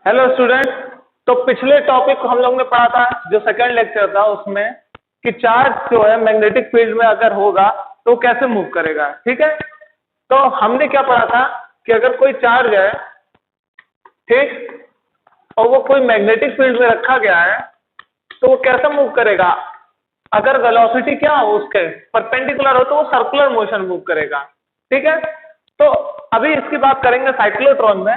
Hello student. तो पिछले topic को हम लोग ने पढ़ा था, जो सेकंड लेक्चर था उसमें, कि चार्ज जो है मैग्नेटिक फील्ड में अगर होगा तो कैसे मूव करेगा। ठीक है, तो हमने क्या पढ़ा था कि अगर कोई चार्ज है, ठीक, और वो कोई मैग्नेटिक फील्ड में रखा गया है तो वो कैसे मूव करेगा। अगर वेलोसिटी क्या हो उसके परपेंडिकुलर हो तो वो सर्कुलर मोशन मूव करेगा। ठीक है, तो अभी इसकी बात करेंगे साइक्लोट्रॉन में,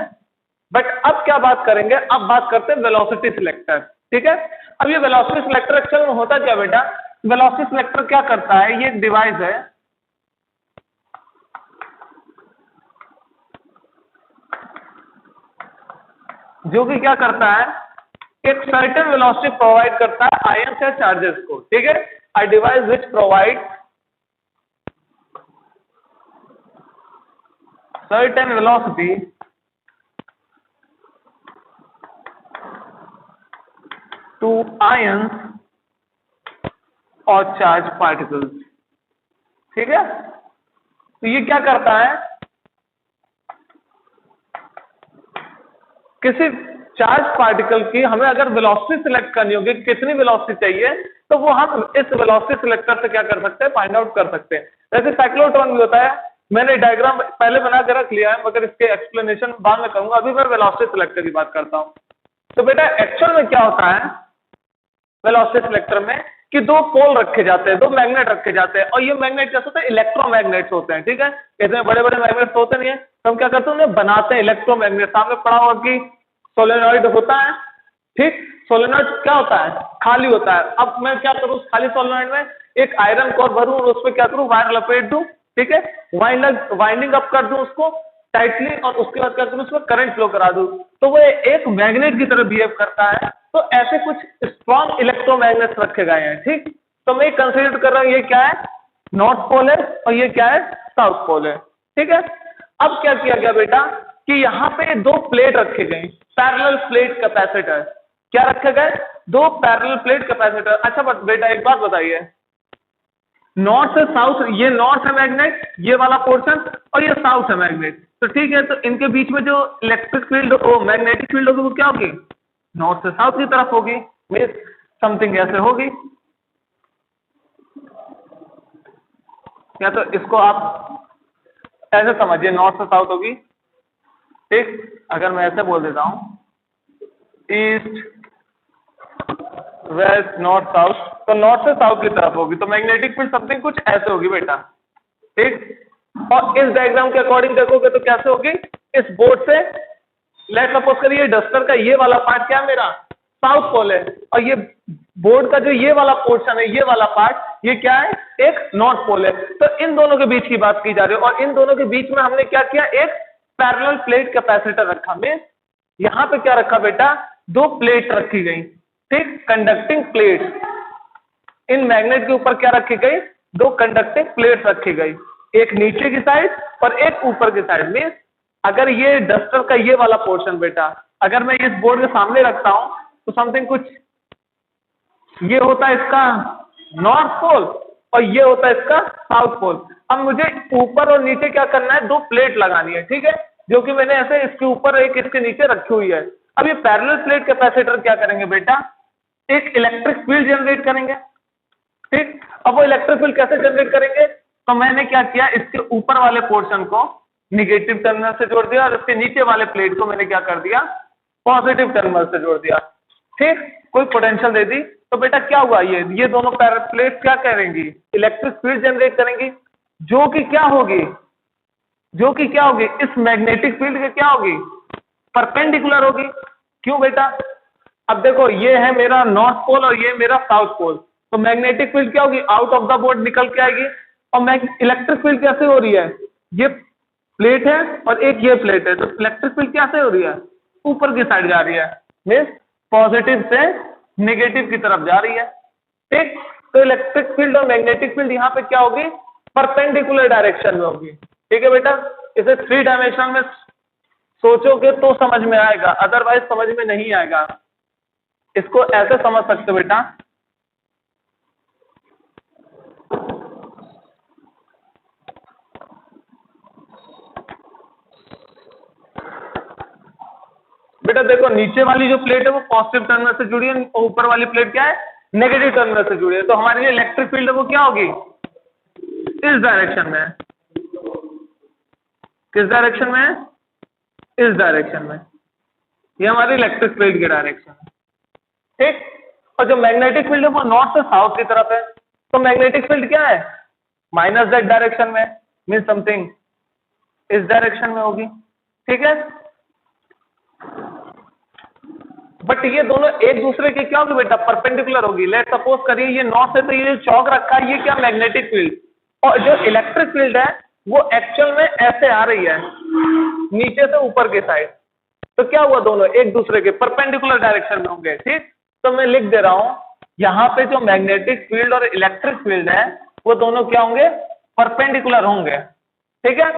बट अब क्या बात करेंगे, अब बात करते हैं वेलोसिटी सिलेक्टर। ठीक है, अब ये वेलोसिटी सिलेक्टर एक्चुअल में होता क्या बेटा, वेलोसिटी सिलेक्टर क्या करता है, ये एक डिवाइस है जो कि क्या करता है, एक सर्टेन वेलोसिटी प्रोवाइड करता है आयंस या चार्जेस को। ठीक है, a device which provide certain velocity to ions और चार्ज पार्टिकल्स। ठीक है, तो ये क्या करता है, किसी चार्ज पार्टिकल की हमें अगर वेलोसिटी सिलेक्ट करनी होगी, कितनी वेलोसिटी चाहिए, तो वो हम इस वेलोसिटी सिलेक्टर से क्या कर सकते हैं, फाइंड आउट कर सकते हैं। जैसे साइक्लोट्रॉन भी होता है, मैंने डायग्राम पहले बना के रख लिया है मगर इसके एक्सप्लेनेशन बाद में करूंगा, अभी मैं वेलोसिटी सिलेक्टर की बात करता हूं। तो बेटा एक्चुअल में क्या होता है वेलोसिटी सिलेक्टर में, कि दो पोल रखे जाते हैं, दो मैग्नेट रखे जाते हैं, और ये मैग्नेट कैसे होते हैं, इलेक्ट्रोमैग्नेट्स होते हैं। ठीक है, इतने बड़े बड़े मैग्नेट्स होते नहीं है, तो हम क्या करते हैं उन्हें बनाते हैं इलेक्ट्रोमैग्नेट। आपने पढ़ा होगा कि सोलेनॉइड होता है, ठीक, सोलेनॉइड क्या होता है, खाली होता है। अब मैं क्या करूं उस खाली सोलेनॉइड में एक आयरन कोर भरूं और उस पर क्या करूं, वायर लपेट दूं। ठीक है, वाइंडिंग अप कर दूं उसको टाइटली, और उसके बाद क्या करूं उसमें करंट फ्लो करा दूं, तो वो एक मैग्नेट की तरह बिहेव करता है। तो ऐसे कुछ स्ट्रॉन्ग इलेक्ट्रोमैग्नेट्स रखे गए हैं। ठीक, तो मैं कंसीडर कर रहा हूं ये क्या है, नॉर्थ पोल है, और ये क्या है, साउथ पोल है। ठीक है, अब क्या किया गया बेटा कि यहाँ पे दो प्लेट रखे गए, पैरेलल प्लेट कैपेसिटर। क्या रखे गए, दो पैरेलल प्लेट कैपेसिटर। अच्छा बट बेटा एक बात बताइए, नॉर्थ से साउथ, ये नॉर्थ है मैग्नेट, ये वाला पोर्शन, और ये साउथ है मैग्नेट। तो ठीक है, तो इनके बीच में जो इलेक्ट्रिक फील्ड मैग्नेटिक फील्ड होगी वो क्या होगी, नॉर्थ से साउथ की तरफ होगी, मीन्स समथिंग ऐसे होगी। या तो इसको आप ऐसे समझिए, नॉर्थ से साउथ होगी। ठीक, अगर मैं ऐसे बोल देता हूं ईस्ट वेस्ट नॉर्थ साउथ, तो नॉर्थ से साउथ की तरफ होगी, तो मैग्नेटिक फील्ड समथिंग कुछ ऐसे होगी बेटा। ठीक, और इस डायग्राम के अकॉर्डिंग देखोगे तो कैसे होगी, इस बोर्ड से लेट सपोज करिए डस्टर का ये वाला पार्ट क्या है मेरा, साउथ पोल है, और ये बोर्ड का जो ये वाला पोर्शन है, ये वाला पार्ट, ये क्या है, एक नॉर्थ पोल है। तो इन दोनों के बीच की बात की जा रही है, और इन दोनों के बीच में हमने क्या किया, एक पैरेलल प्लेट कैपेसिटर रखा। में यहां पे क्या रखा बेटा, दो प्लेट रखी गई, ठीक, कंडक्टिंग प्लेट। इन मैग्नेट के ऊपर क्या रखी गई, दो कंडक्टिंग प्लेट रखी गई, एक नीचे की साइड और एक ऊपर की साइड में। अगर ये डस्टर का ये वाला पोर्शन बेटा, अगर मैं इस बोर्ड के सामने रखता हूं तो समथिंग कुछ ये होता है इसका नॉर्थ पोल, और ये होता है इसका साउथ पोल। अब मुझे ऊपर और नीचे क्या करना है, दो प्लेट लगानी है। ठीक है, जो कि मैंने ऐसे इसके ऊपर एक इसके नीचे रखी हुई है। अब ये पैरेलल प्लेट कैपेसिटर क्या करेंगे बेटा, एक इलेक्ट्रिक फील्ड जनरेट करेंगे। ठीक, अब वो इलेक्ट्रिक फील्ड कैसे जनरेट करेंगे, तो मैंने क्या किया, इसके ऊपर वाले पोर्शन को निगेटिव टर्मिनल से जोड़ दिया, और इसके नीचे वाले प्लेट को मैंने क्या कर दिया, पॉजिटिव टर्मिनल से जोड़ दिया। ठीक, कोई पोटेंशियल दे दी, तो बेटा क्या हुआ, ये दोनों प्लेट क्या करेंगी, इलेक्ट्रिक फील्ड जनरेट करेंगी, जो कि क्या होगी, जो कि क्या होगी, इस मैग्नेटिक फील्ड के क्या होगी, परपेंडिकुलर होगी। क्यों बेटा, अब देखो ये है मेरा नॉर्थ पोल और ये मेरा साउथ पोल, तो मैग्नेटिक फील्ड क्या होगी, आउट ऑफ द बोर्ड निकल के आएगी। और इलेक्ट्रिक फील्ड कैसे हो रही है, ये प्लेट है और एक ये प्लेट है, तो इलेक्ट्रिक फील्ड कैसे हो रही है, ऊपर की साइड जा रही है, मीन्स पॉजिटिव से नेगेटिव की तरफ जा रही है। ठीक, तो इलेक्ट्रिक फील्ड और मैग्नेटिक फील्ड यहाँ पे क्या होगी, परपेंडिकुलर डायरेक्शन में होगी। ठीक है बेटा, इसे 3 डायमेंशन में सोचोगे तो समझ में आएगा, अदरवाइज समझ में नहीं आएगा। इसको ऐसे समझ सकते हो बेटा, बेटा देखो नीचे वाली जो प्लेट है वो पॉजिटिव टर्मिनल से जुड़ी है और ऊपर वाली प्लेट क्या है, नेगेटिव टर्मिनल से जुड़ी है। तो हमारी जो इलेक्ट्रिक फील्ड है वो क्या होगी, इस डायरेक्शन में। किस डायरेक्शन में, इस डायरेक्शन में। ये हमारी इलेक्ट्रिक फील्ड की डायरेक्शन है, ठीक। और जो मैग्नेटिक फील्ड है वो नॉर्थ से साउथ की तरफ है। तो मैग्नेटिक फील्ड क्या है, माइनस दैट डायरेक्शन में, मीन समथिंग इस डायरेक्शन में होगी, ठीक है। बट ये दोनों एक दूसरे के क्या होगी बेटा, परपेंडिकुलर होगी। लेट सपोज करिए ये नॉर्थ है तो ये जो चौक रखा है ये क्या, मैग्नेटिक फील्ड, और जो इलेक्ट्रिक फील्ड है वो एक्चुअल में ऐसे आ रही है नीचे से ऊपर के साइड। तो क्या हुआ, दोनों एक दूसरे के परपेंडिकुलर डायरेक्शन में होंगे, ठीक। तो मैं लिख दे रहा हूं यहां पे जो मैग्नेटिक फील्ड और इलेक्ट्रिक फील्ड है वो दोनों क्या होंगे, परपेंडिकुलर होंगे, ठीक है।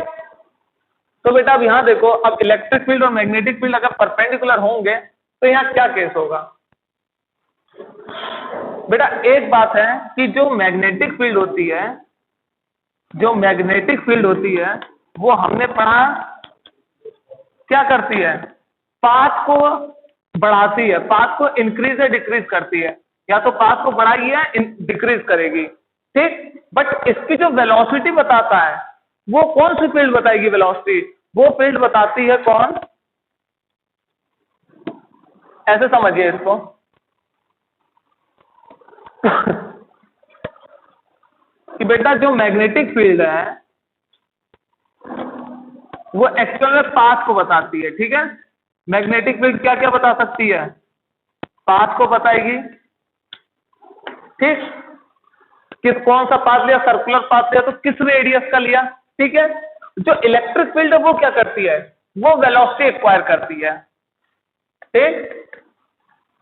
तो बेटा अब यहां देखो, अब इलेक्ट्रिक फील्ड और मैग्नेटिक फील्ड अगर परपेंडिकुलर होंगे तो यहां क्या केस होगा बेटा। एक बात है कि जो मैग्नेटिक फील्ड होती है, जो मैग्नेटिक फील्ड होती है वो हमने पढ़ा क्या करती है, पाथ को बढ़ाती है, पाथ को इंक्रीज या डिक्रीज करती है, या तो पाथ को बढ़ाएगी या डिक्रीज करेगी, ठीक। बट इसकी जो वेलोसिटी बताता है वो कौन सी फील्ड बताएगी, वेलोसिटी वो फील्ड बताती है कौन, ऐसे समझिए इसको कि बेटा जो मैग्नेटिक फील्ड है वो एक्चुअल में पाथ को बताती है, ठीक है। मैग्नेटिक फील्ड क्या क्या बता सकती है, पाथ को बताएगी, ठीक। किस कौन सा पाथ लिया, सर्कुलर पाथ लिया तो किस रेडियस का लिया, ठीक है। जो इलेक्ट्रिक फील्ड है वो क्या करती है, वो वेलोसिटी एक्वायर करती है, ठीक।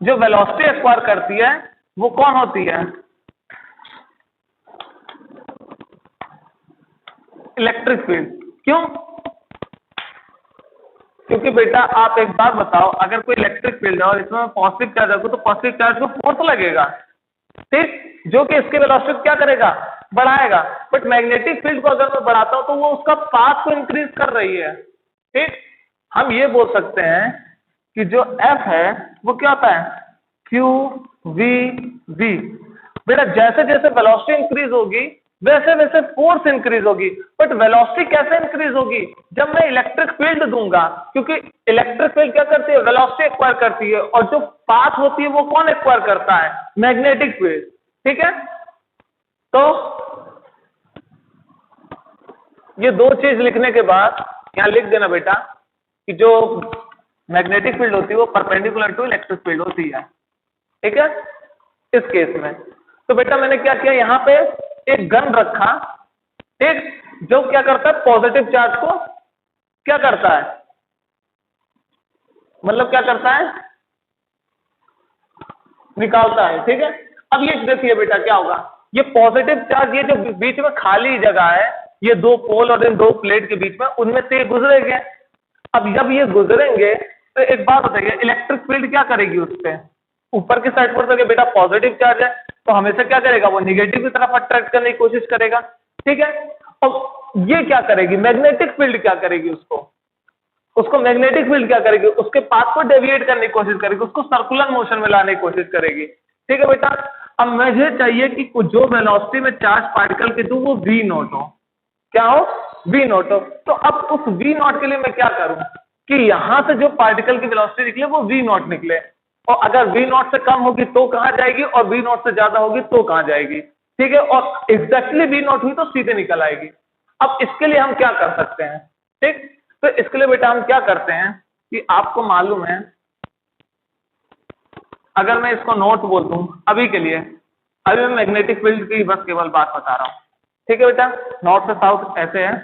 जो वेलोसिटी एक्वायर करती है वो कौन होती है, इलेक्ट्रिक फील्ड। क्यों, क्योंकि बेटा आप एक बात बताओ, अगर कोई इलेक्ट्रिक फील्ड है और इसमें पॉजिटिव चार्ज होगा तो पॉजिटिव चार्ज को फोर्स लगेगा, ठीक, जो कि इसके वेलोसिटी क्या करेगा, बढ़ाएगा। बट मैग्नेटिक फील्ड को अगर मैं बढ़ाता हूं तो वो उसका पाथ को इंक्रीज कर रही है, ठीक। हम ये बोल सकते हैं कि जो F है वो क्या होता है, क्यू वी वी। बेटा जैसे जैसे वेलोसिटी इंक्रीज होगी वैसे वैसे फोर्स इंक्रीज होगी। बट वेलोसिटी कैसे इंक्रीज होगी, जब मैं इलेक्ट्रिक फील्ड दूंगा, क्योंकि इलेक्ट्रिक फील्ड क्या करती है, वेलोसिटी एक्वायर करती है, और जो पाथ होती है वो कौन एक्वायर करता है, मैग्नेटिक फील्ड, ठीक है। तो ये दो चीज लिखने के बाद यहां लिख देना बेटा कि जो मैग्नेटिक फील्ड होती है वो परपेंडिकुलर टू इलेक्ट्रिक फील्ड होती है, ठीक है, इस केस में। तो बेटा मैंने क्या किया, यहां पे एक गन रखा, ठीक, जो क्या करता है, पॉजिटिव चार्ज को क्या करता है, मतलब क्या करता है, निकालता है, ठीक है। अब ये देखिए बेटा क्या होगा, ये पॉजिटिव चार्ज, ये जो बीच में खाली जगह है, ये दो पोल और इन दो प्लेट के बीच में, उनमें से गुजरेंगे। अब जब ये गुजरेंगे तो एक बात बताइए, इलेक्ट्रिक फील्ड क्या करेगी, उस पर ऊपर की साइड पर तो बेटा पॉजिटिव चार्ज है तो हमेशा क्या करेगा, वो निगेटिव की तरफ अट्रैक्ट करने की कोशिश करेगा, ठीक है। अब ये क्या करेगी, मैग्नेटिक फील्ड क्या करेगी, उसको मैग्नेटिक फील्ड क्या करेगी, उसके पाथ को डेविएट करने की कोशिश करेगी, उसको सर्कुलर मोशन में लाने की कोशिश करेगी, ठीक है बेटा। अब मुझे चाहिए कि जो वेलोसिटी में चार्ज पार्टिकल के दूं वो वी नॉट हो, क्या हो, वी नॉट हो। तो अब उस वी नॉट के लिए मैं क्या करूं कि यहां से जो पार्टिकल की वेलोसिटी निकले वो वी नॉट निकले, और अगर वी नॉट से कम होगी तो कहां जाएगी, और वी नॉट से ज्यादा होगी तो कहां जाएगी, ठीक है। और एग्जैक्टली वी नॉट हुई तो सीधे निकल आएगी। अब इसके लिए हम क्या कर सकते हैं, ठीक। तो इसके लिए बेटा हम क्या करते हैं कि आपको मालूम है, अगर मैं इसको नोट बोल दूं अभी के लिए, अभी मैं मैग्नेटिक फील्ड की बस केवल बात बता रहा हूं, ठीक है बेटा। नॉर्थ से साउथ ऐसे है,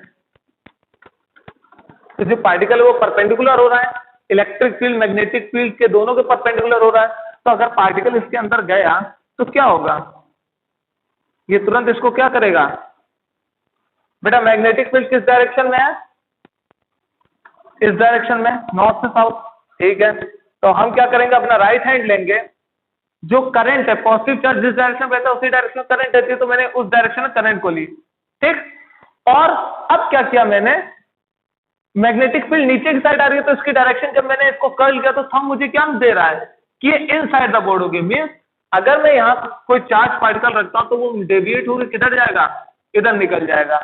तो जो पार्टिकल है वो परपेंडिकुलर हो रहा है, इलेक्ट्रिक फील्ड मैग्नेटिक फील्ड के दोनों के परपेंडिकुलर हो रहा है। तो अगर पार्टिकल इसके अंदर गया तो क्या होगा, ये तुरंत इसको क्या करेगा बेटा, मैग्नेटिक फील्ड किस डायरेक्शन में है, इस डायरेक्शन में, नॉर्थ से साउथ, ठीक है। तो हम क्या करेंगे, अपना राइट हैंड लेंगे, जो करंट है, पॉजिटिव चार्ज जिस डायरेक्शन में रहता है उसी डायरेक्शन में करंट रहती है, तो मैंने उस डायरेक्शन में करंट को ली, ठीक। और अब क्या किया मैंने मैग्नेटिक फील्ड नीचे की साइड आ रही है तो इसकी डायरेक्शन, जब मैंने इसको कर्ल किया तो थंब मुझे क्या दे रहा है कि ये इनसाइड द बोर्ड होगी। मींस अगर मैं यहाँ कोई चार्ज पार्टिकल रखता हूं तो वो डेविएट होकर किधर जाएगा, इधर निकल जाएगा।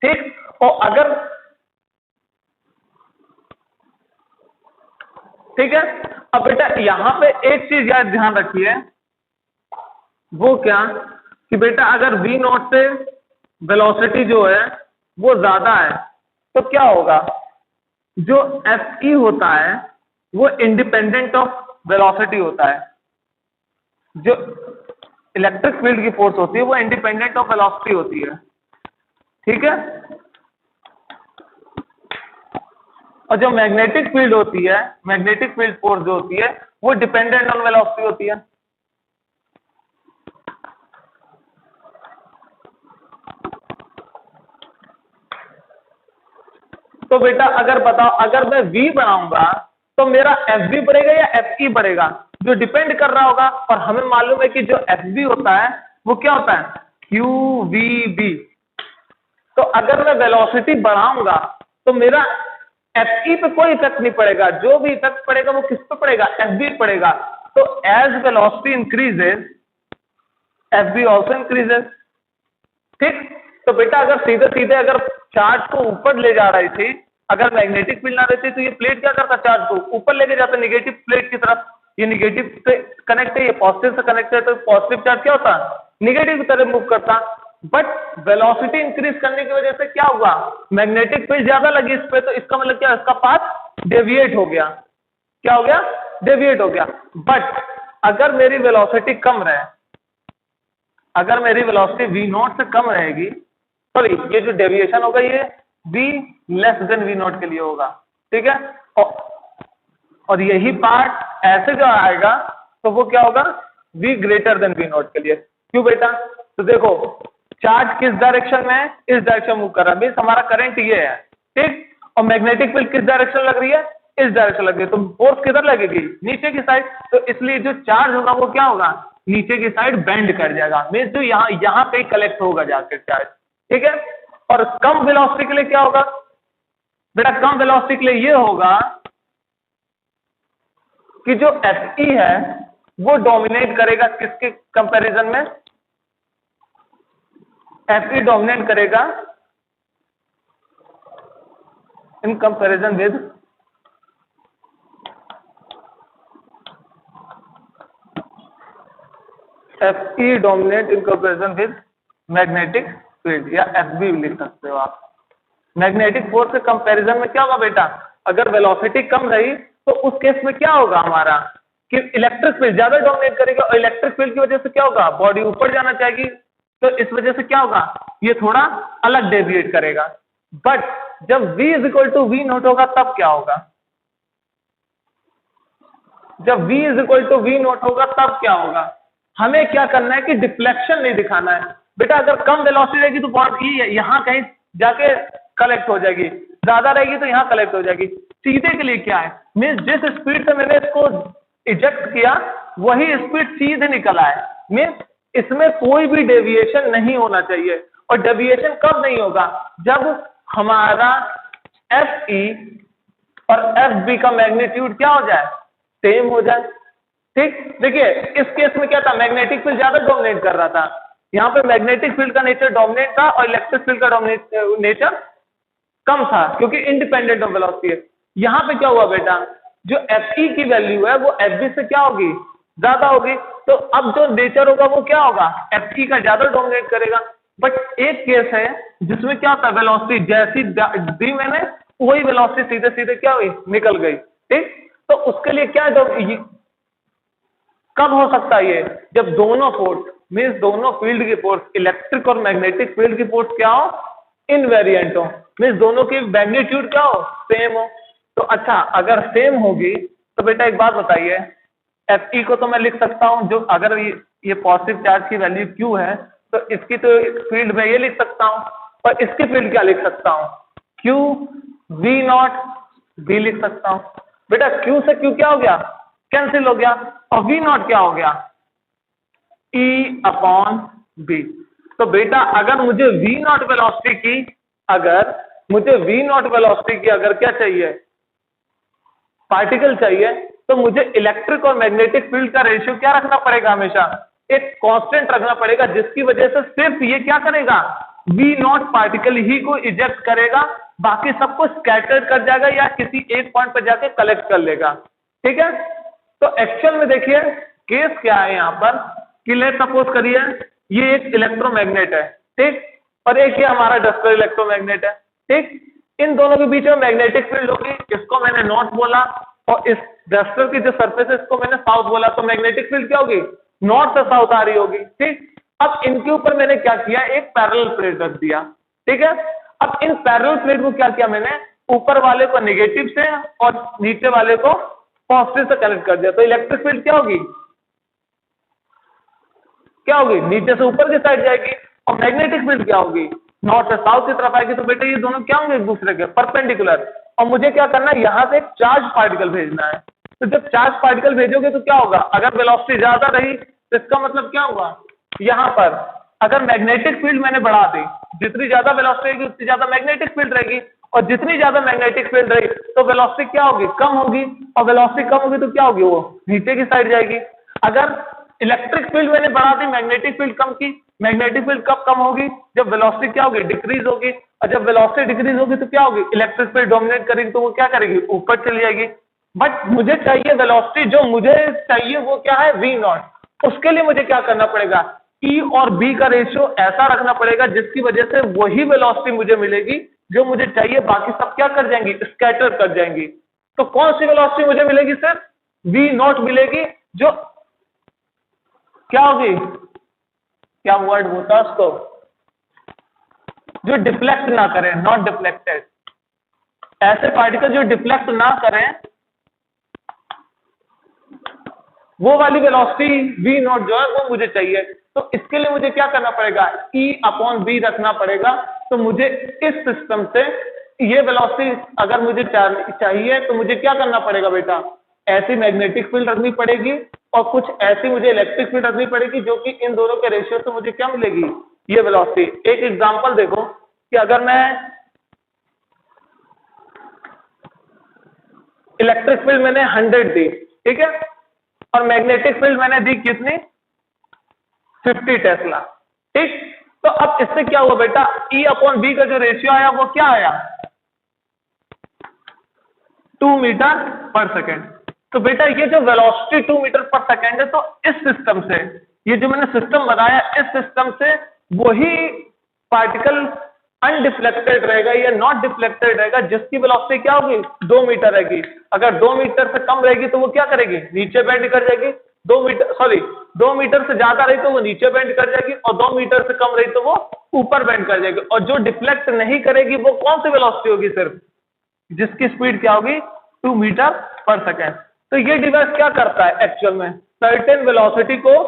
ठीक, और अगर ठीक है, अब बेटा यहाँ पे एक चीज याद ध्यान रखिए, वो क्या कि बेटा अगर v नॉट से वेलोसिटी जो है वो ज्यादा है तो क्या होगा, जो एफ ई होता है वो इंडिपेंडेंट ऑफ वेलोसिटी होता है। जो इलेक्ट्रिक फील्ड की फोर्स होती है वो इंडिपेंडेंट ऑफ वेलोसिटी होती है। ठीक है, और जो मैग्नेटिक फील्ड होती है, मैग्नेटिक फील्ड फोर्स जो होती है वो डिपेंडेंट ऑन वेलोसिटी होती है। तो बेटा अगर बताओ, अगर मैं V बनाऊंगा तो मेरा FV बढ़ेगा या FE बढ़ेगा, जो डिपेंड कर रहा होगा। और हमें मालूम है कि जो FV होता है वो क्या होता है, QVB। तो अगर मैं वेलोसिटी बढ़ाऊंगा तो मेरा FE पे कोई इफेक्ट नहीं पड़ेगा, जो भी इफेक्ट पड़ेगा वो किस पे पड़ेगा, FV पड़ेगा। तो as velocity increases FV also increases. ठीक, तो बेटा अगर सीधे सीधे अगर चार्ज को ऊपर ले जा रही थी, अगर मैग्नेटिक फील्ड ना रहती तो ये प्लेट क्या करता, चार्ज को ऊपर लेके जाता निगेटिव प्लेट की तरफ। ये निगेटिव से कनेक्ट है, ये पॉजिटिव से कनेक्ट है, तो पॉजिटिव चार्ज क्या होता, निगेटिव की तरफ मूव करता। बट वेलोसिटी इंक्रीज करने की वजह से क्या हुआ, मैग्नेटिक फील्ड ज्यादा लगी इस पे, तो इसका मतलब क्या, इसका पाथ डेविएट हो गया। क्या हो गया, डेविएट हो गया। बट अगर मेरी वेलोसिटी कम रहे, अगर मेरी वेलोसिटी v नॉट से कम रहेगी, सॉरी ये जो डेविएशन होगा ये v less than v not के लिए होगा। ठीक है, और यही पार्ट ऐसे जो आएगा तो वो क्या होगा, v greater than v not के लिए। क्यों बेटा, तो देखो चार्ज किस डायरेक्शन में है, इस डायरेक्शन मूव कर रहा है, मीन्स हमारा करंट ये है। ठीक, और मैग्नेटिक फील्ड किस डायरेक्शन लग रही है, इस डायरेक्शन लग रही है, तो फोर्स किधर लगेगी, नीचे की साइड। तो इसलिए जो चार्ज होगा वो क्या होगा, नीचे की साइड बेंड कर जाएगा, मीन्स जो यहाँ पे कलेक्ट होगा जाकर चार्ज। ठीक है, और कम वेलोसिटी के लिए क्या होगा बेटा, कम वेलोसिटी के लिए ये होगा कि जो Fe है वो डोमिनेट करेगा किसके कंपैरिजन में, Fe डोमिनेट करेगा in comparison with Fe dominate in comparison with magnetic field, या FB लिख सकते हो आप। मैग्नेटिक फोर्स के कंपैरिजन में क्या होगा बेटा, अगर वेलोसिटी कम रही तो उस केस में क्या होगा हमारा कि इलेक्ट्रिक फील्ड ज्यादा डोमिनेट करेगा, और इलेक्ट्रिक फील्ड की वजह से क्या होगा, बॉडी ऊपर जाना चाहेगी, तो इस वजह से क्या होगा, ये थोड़ा अलग डेविएट करेगा। बट जब V is to V naught होगा तब क्या होगा, जब V is to V naught होगा तब क्या होगा, हमें क्या करना है कि डिफ्लेक्शन नहीं दिखाना है। बेटा अगर कम वेलोसिटी रहेगी तो बॉडी यहाँ कहीं जाके कलेक्ट हो जाएगी, ज्यादा रहेगी तो यहाँ कलेक्ट हो जाएगी। सीधे के लिए क्या है, मीन्स जिस स्पीड से मैंने इसको इजेक्ट किया वही स्पीड सीधे निकल आए, मीन्स इसमें कोई भी डेविएशन नहीं होना चाहिए। और डेविएशन कब नहीं होगा, जब हमारा Fe और Fb का मैग्नीट्यूड क्या हो जाए, सेम हो जाए। ठीक, देखिए इस केस में क्या था, मैग्नेटिक फील्ड ज्यादा डोमिनेट कर रहा था, यहाँ पे मैग्नेटिक फील्ड का नेचर डोमिनेट था और इलेक्ट्रिक फील्ड का नेचर कम था, क्योंकि इंडिपेंडेंट ऑफ वेलोसिटी है। यहाँ पे क्या हुआ बेटा, जो Fe की वैल्यू है वो Fb से क्या होगी, ज्यादा होगी, तो अब जो नेचर होगा वो क्या होगा, Fe का ज्यादा डोमिनेट करेगा। बट एक केस है जिसमें क्या होता है, वेलोसिटी जैसी दी मैंने वही वेलोसिटी सीधे सीधे क्या हुई, निकल गई। ठीक, तो उसके लिए क्या कब हो सकता है ये, जब दोनों फोर्स मीन्स दोनों फील्ड की फोर्स, इलेक्ट्रिक और मैग्नेटिक फील्ड की फोर्स क्या हो, इनवेरिएंट हो, मीन्स दोनों की मैग्नीट्यूड क्या हो, सेम हो। तो अच्छा अगर सेम होगी तो बेटा एक बात बताइए, Fe को तो मैं लिख सकता हूं, जो अगर ये पॉजिटिव चार्ज की वैल्यू Q है तो इसकी तो फील्ड में ये लिख सकता हूं, और इसकी फील्ड क्या लिख सकता हूं, Q V नॉट B लिख सकता हूं। बेटा Q से Q क्या हो गया, कैंसिल हो गया, और V नॉट क्या हो गया, E अपॉन B। तो बेटा अगर मुझे V नॉट वेलोसिटी की अगर मुझे वी नॉट वेलोसिटी की अगर क्या चाहिए, पार्टिकल चाहिए, तो मुझे इलेक्ट्रिक और मैग्नेटिक फील्ड का रेशियो क्या रखना पड़ेगा, हमेशा एक कांस्टेंट रखना पड़ेगा, जिसकी वजह से सिर्फ ये क्या करेगा, वी नॉट पार्टिकल ही को इजेक्ट करेगा, बाकी सबको स्कैटर्ड कर जाएगा या किसी एक पॉइंट पर जाके कलेक्ट कर लेगा। ठीक है, तो एक्चुअल में देखिए केस क्या है यहाँ पर कि लेट सपोज करिए ये एक इलेक्ट्रोमैग्नेट है, ठीक, और एक ये हमारा डस्टर इलेक्ट्रोमैग्नेट है, ठीक, इन दोनों के बीच में मैग्नेटिक फील्ड होगी, इसको मैंने नॉर्थ बोला और इस डस्टर की जो सरफेस है इसको मैंने साउथ बोला, तो मैग्नेटिक फील्ड क्या होगी, नॉर्थ से साउथ आ रही होगी। ठीक, अब इनके ऊपर मैंने क्या किया, एक पैरेलल प्लेट रख दिया। ठीक है, अब इन पैरेलल प्लेट को क्या किया मैंने, ऊपर वाले को नेगेटिव से और नीचे वाले को पॉजिटिव से कनेक्ट कर दिया, तो इलेक्ट्रिक फील्ड क्या होगी, क्या होगी, नीचे से ऊपर की साइड जाएगी, और मैग्नेटिक फील्ड क्या होगी, नॉर्थ से साउथ की तरफ आएगी। तो बेटा ये दोनों क्या होंगे, एक दूसरे के परपेंडिकुलर, और मुझे क्या करना है, यहां से एक चार्ज पार्टिकल भेजना है। तो जब चार्ज पार्टिकल भेजोगे तो क्या होगा, अगर वेलोसिटी ज्यादा रही तो इसका मतलब क्या होगा, यहां पर अगर मैग्नेटिक फील्ड मैंने बढ़ा दी, जितनी ज्यादा वेलोसिटी रहेगी उतनी ज्यादा मैग्नेटिक फील्ड रहेगी, और जितनी ज्यादा मैग्नेटिक फील्ड रही तो वेलोसिटी क्या होगी, कम होगी, और वेलोसिटी कम होगी तो क्या होगी, वो नीचे की साइड जाएगी। अगर इलेक्ट्रिक फील्ड मैंने बढ़ा दी, मैग्नेटिक फील्ड कम की, मैग्नेटिक फील्ड कब कम होगी, जब वेलोसिटी क्या होगी, डिक्रीज होगी, और जब वेलोसिटी डिक्रीज होगी तो क्या होगी, इलेक्ट्रिक फील्ड डोमिनेट करेगी, तो वो क्या करेगी, ऊपर चली जाएगी। बट मुझे चाहिए वेलोसिटी, जो मुझे चाहिए वो क्या है, वी नॉट। उसके लिए मुझे क्या करना पड़ेगा, ई और बी का रेशियो ऐसा रखना पड़ेगा जिसकी वजह से वही वेलोसिटी मुझे मिलेगी जो मुझे चाहिए, बाकी सब क्या कर जाएंगी, स्कैटर कर जाएंगी। तो कौन सी वेलोसिटी मुझे मिलेगी, सिर्फ वी नॉट मिलेगी, जो क्या होगी, क्या वर्ड होता है उसको, जो डिफ्लेक्ट ना करें, नॉट डिफ्लेक्टेड, ऐसे पार्टिकल जो डिफ्लेक्ट ना करें, वो वाली वेलोसिटी वी नॉट जो है वो मुझे चाहिए। तो इसके लिए मुझे क्या करना पड़ेगा, ई अपॉन बी रखना पड़ेगा। तो मुझे इस सिस्टम से ये वेलोसिटी अगर मुझे चाहिए तो मुझे क्या करना पड़ेगा बेटा, ऐसी मैग्नेटिक फील्ड रखनी पड़ेगी और कुछ ऐसी मुझे इलेक्ट्रिक फील्ड रखनी पड़ेगी, जो कि इन दोनों के रेशियो से मुझे क्या मिलेगी, ये वेलोसिटी। एक एग्जांपल देखो कि अगर मैं इलेक्ट्रिक फील्ड मैंने 100 दी, ठीक है, और मैग्नेटिक फील्ड मैंने दी कितनी, 50 टेस्ला। ठीक, तो अब इससे क्या हुआ बेटा, ई अपॉन बी का जो रेशियो आया वो क्या आया, 2 मीटर पर सेकेंड। तो बेटा ये जो वेलोसिटी 2 मीटर पर सेकेंड है, तो इस सिस्टम से, ये जो मैंने सिस्टम बनाया, इस सिस्टम से वही पार्टिकल अनडिफ्लेक्टेड रहेगा या नॉट डिफ्लेक्टेड रहेगा जिसकी वेलोसिटी क्या होगी, 2 मीटर रहेगी। अगर 2 मीटर से कम रहेगी तो वो क्या करेगी, नीचे बेंड कर जाएगी। 2 मीटर से ज्यादा रही तो वो नीचे बेंड कर जाएगी, और 2 मीटर से कम रही तो वो ऊपर बेंड कर जाएगी। और जो डिफ्लेक्ट नहीं करेगी वो कौन सी वेलोसिटी होगी, सिर्फ जिसकी स्पीड क्या होगी, 2 मीटर पर सेकेंड। तो ये डिवाइस क्या करता है एक्चुअल में, सर्टेन वेलोसिटी को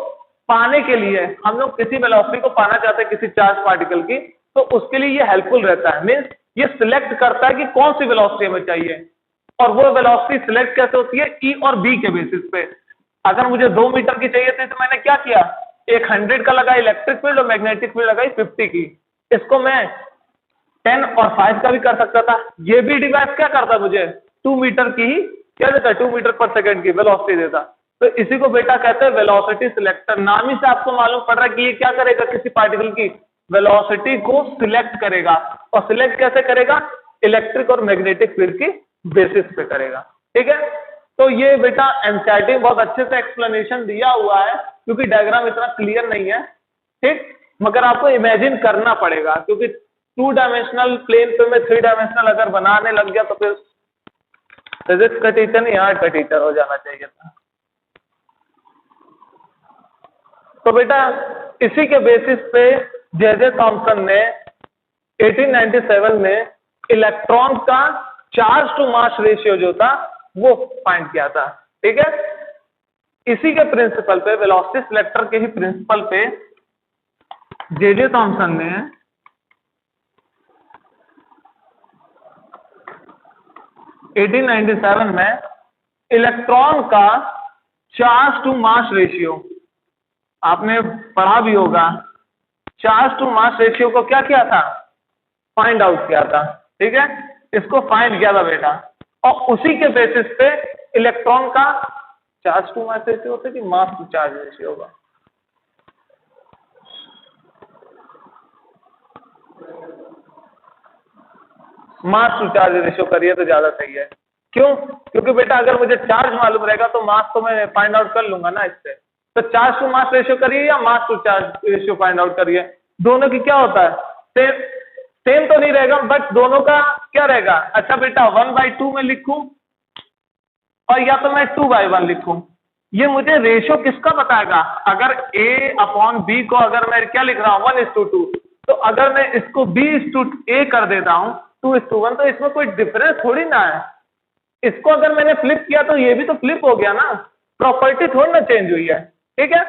पाने के लिए, हम लोग किसी वेलोसिटी को पाना चाहते हैं किसी चार्ज पार्टिकल की, तो उसके लिए ये हेल्पफुल रहता है। मींस ये सिलेक्ट करता है कि कौन सी वेलोसिटी हमें चाहिए, और वो वेलोसिटी सिलेक्ट कैसे होती है, ई और बी के बेसिस पे। अगर मुझे 2 मीटर की चाहिए थी तो मैंने क्या किया, एक 100 का लगाई इलेक्ट्रिक फील्ड और मैग्नेटिक फील्ड लगाई 50 की। इसको मैं 10 और 5 का भी कर सकता था। ये भी डिवाइस क्या करता, मुझे 2 मीटर की ही क्या देता, 2 मीटर पर सेकेंड की वेलोसिटी देता। तो इसी को बेटा कहते हैं वेलोसिटी सिलेक्टर। नाम ही से आपको मालूम पड़ रहा है कि ये क्या करेगा, किसी पार्टिकल की वेलोसिटी को सिलेक्ट करेगा। और सिलेक्ट कैसे करेगा, इलेक्ट्रिक और मैग्नेटिक फील्ड की बेसिस पे करेगा। ठीक है, तो ये बेटा एनसीईआरटी में बहुत अच्छे से एक्सप्लेनेशन दिया हुआ है, क्योंकि डायग्राम इतना क्लियर नहीं है, ठीक, मगर आपको इमेजिन करना पड़ेगा, क्योंकि 2 डायमेंशनल प्लेन पे मैं 3 डायमेंशनल अगर बनाने लग गया तो फिर फिजिक्स का टीचर नहीं, आर्ट का टीचर हो जाना चाहिए था। तो बेटा इसी के बेसिस पे जे थॉमसन ने 1897 में इलेक्ट्रॉन का चार्ज टू मास रेशियो जो था वो फाइंड किया था। ठीक है, इसी के प्रिंसिपल पे, वेलोसिटी सिलेक्टर के ही प्रिंसिपल पे जे थॉमसन ने 1897 में इलेक्ट्रॉन का चार्ज टू मास रेशियो, आपने पढ़ा भी होगा, चार्ज टू मास रेशियो को क्या किया था, फाइंड आउट किया था। ठीक है, इसको फाइंड किया था बेटा, और उसी के बेसिस पे इलेक्ट्रॉन का चार्ज टू मास रेशियो होता है कि मास टू चार्ज रेशियो होगा? मास टू चार्ज रेशियो करिए तो ज्यादा सही है। क्यों? क्योंकि बेटा अगर मुझे चार्ज मालूम रहेगा तो मास तो मैं फाइंड आउट कर लूंगा ना इससे। तो चार्ज टू मास रेशियो करिए या mass to charge ratio find out करिए, दोनों की क्या होता है, सेम सेम तो नहीं रहेगा, बट दोनों का क्या रहेगा? अच्छा बेटा 1/2 में लिखूं और या तो मैं 2/1 लिखूं, ये मुझे रेशियो किसका बताएगा? अगर A/B को अगर मैं क्या लिख रहा हूं 1:2, तो अगर मैं इसको B/A कर देता हूं 2:1, तो इसमें कोई डिफरेंस थोड़ी ना है। इसको अगर मैंने फ्लिप किया तो ये भी तो फ्लिप हो गया ना, प्रॉपर्टी थोड़ी ना चेंज हुई है। ठीक है,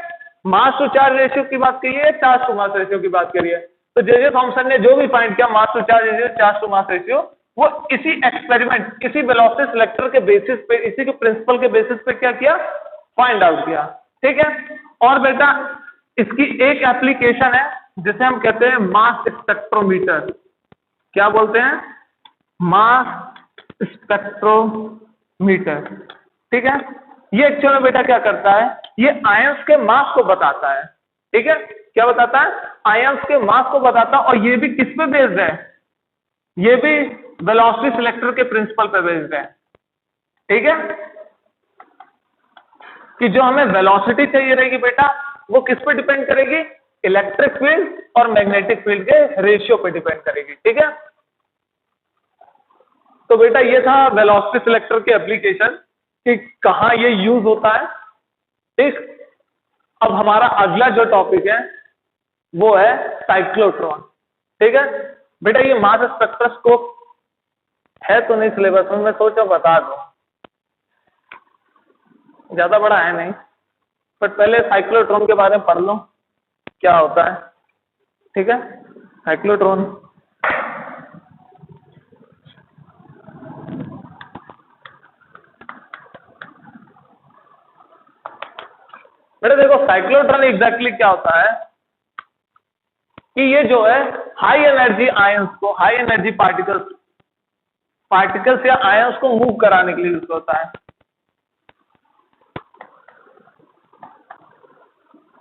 मास टू चार्ज रेशियो की बात करिए, चार्ज टू मास रेशियो की बात करिए, तो जे थॉमसन ने जो भी फाइंड किया mass to charge ratio, charge to mass ratio, वो इसी एक्सपेरिमेंट, इसी वेलोसिटी सिलेक्टर के बेसिस पे, इसी के प्रिंसिपल के बेसिस पे क्या किया, फाइंड आउट किया। ठीक है, और बेटा इसकी एक एप्लीकेशन है जिसे हम कहते हैं मास स्पेक्ट्रोमीटर। क्या बोलते हैं? मास स्पेक्ट्रोमीटर। ठीक है, ये एक्चुअली बेटा क्या करता है, ये आयंस के मास को बताता है। ठीक है, क्या बताता है? आयंस के मास को बताता है, और ये भी किस पे बेस्ड है? ये भी वेलोसिटी सिलेक्टर के प्रिंसिपल पे बेस्ड है। ठीक है, कि जो हमें वेलोसिटी चाहिए रहेगी बेटा, वो किस पे डिपेंड करेगी? इलेक्ट्रिक फील्ड और मैग्नेटिक फील्ड के रेशियो पे डिपेंड करेगी। ठीक है, तो बेटा ये था वेलोसिटी सिलेक्टर के एप्लीकेशन कि कहां ये यूज होता है। ठीक, अब हमारा अगला जो टॉपिक है वो है साइक्लोट्रॉन। ठीक है बेटा, ये मास स्पेक्ट्रोस्कोप है तो नहीं सिलेबस में, मैं सोचा बता दूं, ज्यादा बड़ा है नहीं, बट पहले साइक्लोट्रॉन के बारे में पढ़ लो क्या होता है। ठीक है, साइक्लोट्रॉन बेटा देखो, साइक्लोट्रॉन एग्जैक्टली क्या होता है कि ये जो है हाई एनर्जी आयंस को, हाई एनर्जी पार्टिकल्स या आयंस को मूव कराने के लिए यूज होता है।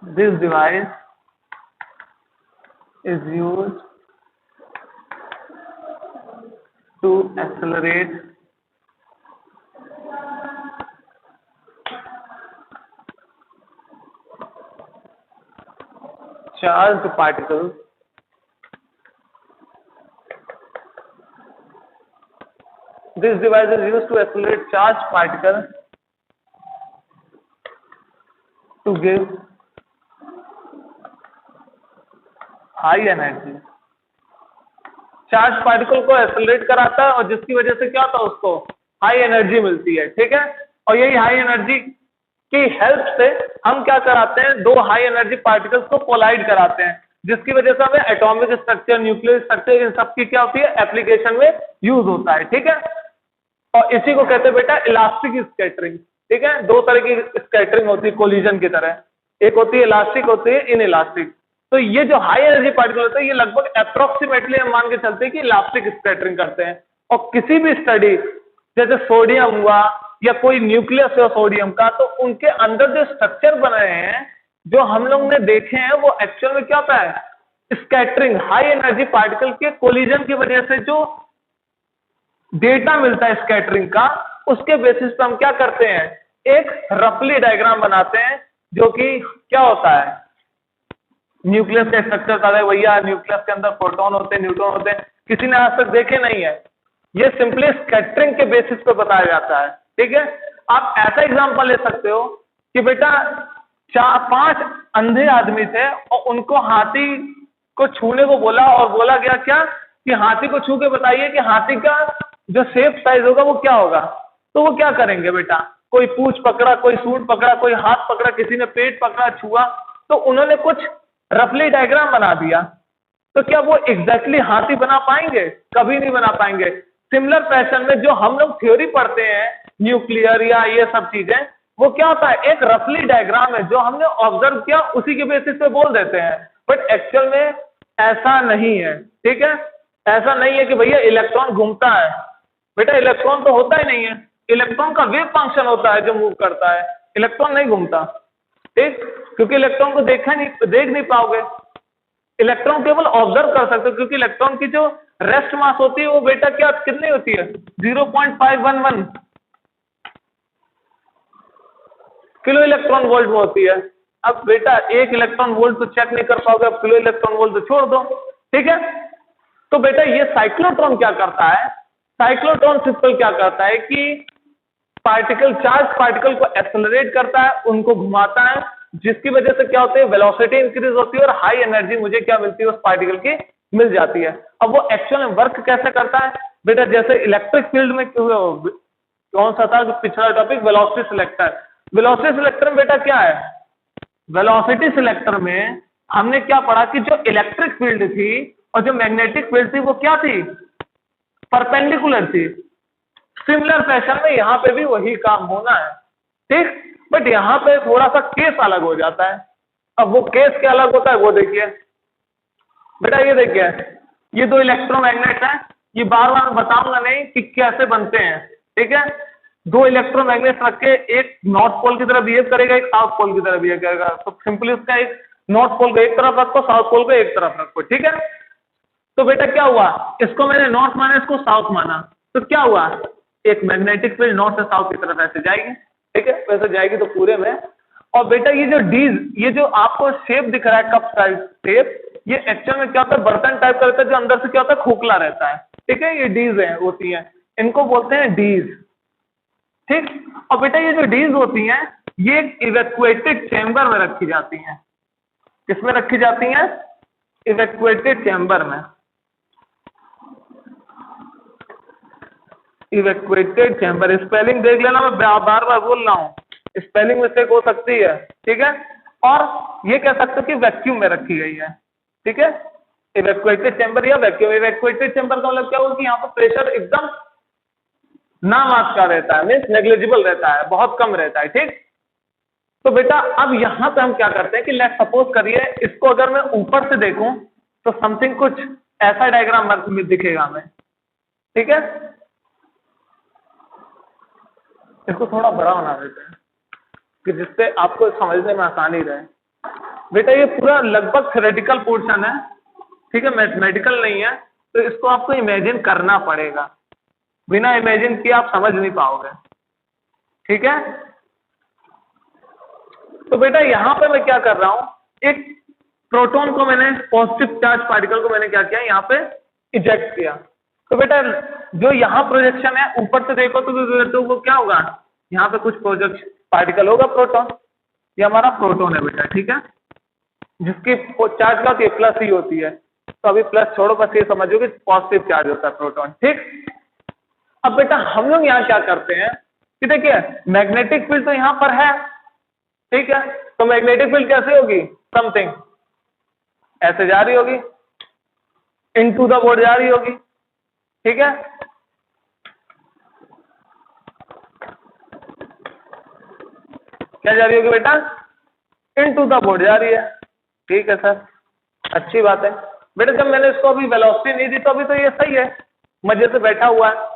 This device is used to accelerate charged particles this device is used to accelerate charged particles to give high energy। Charge particle को accelerate कराता है और जिसकी वजह से क्या होता है, उसको हाई एनर्जी मिलती है। ठीक है, और यही हाई एनर्जी की हेल्प से हम क्या कराते हैं, दो हाई एनर्जी पार्टिकल्स को कोलाइड कराते हैं, जिसकी वजह से हमें एटॉमिक स्ट्रक्चर, न्यूक्लियर स्ट्रक्चर, इन सब की क्या होती है, एप्लीकेशन में यूज होता है। ठीक है, और इसी को कहते हैं बेटा इलास्टिक स्कैटरिंग। ठीक है, दो तरह की स्कैटरिंग होती है कोलिजन की तरह, एक होती है इलास्टिक, होती है इन इलास्टिक। तो ये जो हाई एनर्जी पार्टिकल होते हैं, ये लगभग अप्रोक्सीमेटली हम मान के चलते हैं कि इलास्टिक स्कैटरिंग करते हैं। और किसी भी स्टडी जैसे सोडियम हुआ या कोई न्यूक्लियस है सोडियम का, तो उनके अंदर जो स्ट्रक्चर बने हैं, जो हम लोग ने देखे हैं, वो एक्चुअल में क्या होता है, स्कैटरिंग, हाई एनर्जी पार्टिकल के कोलिजन की वजह से जो डेटा मिलता है स्कैटरिंग का, उसके बेसिस पे हम क्या करते हैं, एक रफली डायग्राम बनाते हैं, जो कि क्या होता है, न्यूक्लियस का स्ट्रक्चर था भैया, न्यूक्लियस के अंदर प्रोटॉन होते हैं, न्यूट्रॉन होते हैं, किसी ने आज तक देखे नहीं है, ये सिंपली स्कैटरिंग के बेसिस पे बताया जाता है। ठीक है, आप ऐसा एग्जांपल ले सकते हो कि बेटा 4-5 अंधे आदमी थे और उनको हाथी को छूने को बोला, और बोला गया क्या कि हाथी को छू के बताइए कि हाथी का जो शेप साइज होगा वो क्या होगा। तो वो क्या करेंगे बेटा, कोई पूंछ पकड़ा, कोई सूंड पकड़ा, कोई हाथ पकड़ा, किसी ने पेट पकड़ा, छुआ, तो उन्होंने कुछ रफली डायग्राम बना दिया। तो क्या वो एग्जैक्टली हाथी बना पाएंगे? कभी नहीं बना पाएंगे। सिमिलर फैशन में जो हम लोग थ्योरी पढ़ते हैं न्यूक्लियर या ये सब चीजें, वो क्या होता है, एक रफली डायग्राम है जो हमने ऑब्जर्व किया, उसी के बेसिस पे बोल देते हैं, बट एक्चुअल में ऐसा नहीं है। ठीक है, ऐसा नहीं है कि भैया इलेक्ट्रॉन घूमता है, बेटा इलेक्ट्रॉन तो होता ही नहीं है, इलेक्ट्रॉन का वेव फंक्शन होता है जो मूव करता है, इलेक्ट्रॉन नहीं घूमता, ठीक, क्योंकि इलेक्ट्रॉन को देख नहीं पाओगे, इलेक्ट्रॉन केवल ऑब्जर्व कर सकते हो, क्योंकि इलेक्ट्रॉन की जो रेस्ट मास होती है वो बेटा क्या कितनी होती है, 0.511 किलो इलेक्ट्रॉन वोल्ट में होती है। अब बेटा 1 इलेक्ट्रॉन वोल्ट तो चेक नहीं कर पाओगे, अब किलो इलेक्ट्रॉन वोल्ट तो छोड़ दो, ठीक है। तो बेटा ये साइक्लोट्रॉन क्या करता है, साइक्लोट्रॉन सिंपल क्या करता है कि पार्टिकल, चार्ज पार्टिकल को एक्सेलरेट करता है, उनको घुमाता है, जिसकी वजह से क्या होती है, वेलोसिटी इंक्रीज होती है और हाई एनर्जी मुझे क्या मिलती है उस पार्टिकल की मिल जाती है। अब वो एक्चुअल में वर्क कैसे करता है बेटा, जैसे इलेक्ट्रिक फील्ड में कौन सा था पिछला topic, velocity selector, velocity selector में बेटा क्या है, वेलोसिटी सिलेक्टर में हमने क्या पढ़ा कि जो इलेक्ट्रिक फील्ड थी और जो मैग्नेटिक फील्ड थी वो क्या थी, परपेंडिकुलर थी। सिमिलर फैशन में यहां पे भी वही काम होना है, ठीक, बट यहां पे थोड़ा सा केस अलग हो जाता है। अब वो केस क्या अलग होता है वो देखिए बेटा, ये देखिए ये दो इलेक्ट्रोमैग्नेट हैं, ये बार बार बताऊंगा नहीं कि कैसे बनते हैं, ठीक है। दो इलेक्ट्रोमैग्नेट रख के एक नॉर्थ पोल की तरह बिहेव करेगा, एक साउथ पोल की तरह बिहेव करेगा, तो सिंपली उसका एक नॉर्थ पोल को एक तरफ रखो, साउथ पोल को एक तरफ रखो, ठीक है। तो बेटा क्या हुआ, इसको मैंने नॉर्थ माना, इसको साउथ माना, तो क्या हुआ, एक मैग्नेटिक फील्ड नॉर्थ से साउथ की तरफ ऐसे जाएगी, ठीक है, वैसे जाएगी तो पूरे में। और बेटा ये जो डीज, ये जो आपको शेप दिख रहा है कप टाइप शेप, ये एक्चुअल में क्या होता है, बर्तन टाइप का रहता है, जो अंदर से क्या होता है, खोखला रहता है, ठीक है, ये डीज है होती है, इनको बोलते हैं डीज, ठीक। और बेटा ये जो डीज होती हैं ये इवैक्यूएटेड चैम्बर में रखी जाती हैं, किसमें रखी जाती हैं, इवैक्यूएटेड चैम्बर में, इवैक्यूएटेड चैम्बर, स्पेलिंग देख लेना, मैं बार बार बोल रहा हूँ, स्पेलिंग मिस्टेक हो सकती है, ठीक है। और ये कह सकते हो कि वैक्यूम में रखी गई है, ठीक है, इवैक्यूएटेड चैम्बर या वैक्यूम। इवैक्यूएटेड चैम्बर का मतलब क्या होगा कि यहाँ पर प्रेशर एकदम नामात्र का रहता है, मीन्स नेग्लिजिबल रहता है, बहुत कम रहता है, ठीक। तो बेटा अब यहां पे हम क्या करते हैं कि लेट सपोज करिए इसको अगर मैं ऊपर से देखूं तो समथिंग कुछ ऐसा डायग्राम दिखेगा हमें, ठीक है। इसको थोड़ा बड़ा बना देते हैं कि जिससे आपको समझने में आसानी रहे। बेटा ये पूरा लगभग थ्योरेटिकल पोर्शन है, ठीक है, मैथमेटिकल नहीं है, तो इसको आपको इमेजिन करना पड़ेगा, बिना इमेजिन किए आप समझ नहीं पाओगे, ठीक है। तो बेटा यहां पे मैं क्या कर रहा हूं, एक प्रोटॉन को मैंने, पॉजिटिव चार्ज पार्टिकल को मैंने क्या किया, यहाँ पे इजेक्ट किया। तो बेटा जो यहाँ प्रोजेक्शन है ऊपर से देखो तो वो क्या होगा, यहाँ पे कुछ प्रोजेक्शन पार्टिकल होगा, प्रोटॉन, ये हमारा प्रोटॉन है बेटा, ठीक है, जिसकी चार्ज का प्लस ही होती है। तो अभी प्लस छोड़ो, बस ये समझो कि पॉजिटिव चार्ज होता है प्रोटॉन, ठीक। अब बेटा हम लोग यहाँ क्या करते हैं कि देखिए मैग्नेटिक फील्ड तो यहाँ पर है, ठीक है, तो मैग्नेटिक फील्ड कैसे होगी, समथिंग ऐसे जा रही होगी, इनटू द बोर्ड जा रही होगी, ठीक है। क्या जा रही होगी बेटा, इनटू द बोर्ड जा रही है, ठीक है सर, अच्छी बात है बेटा। जब मैंने इसको अभी वेलोसिटी नहीं दी तो अभी तो ये सही है, मजे से बैठा हुआ है,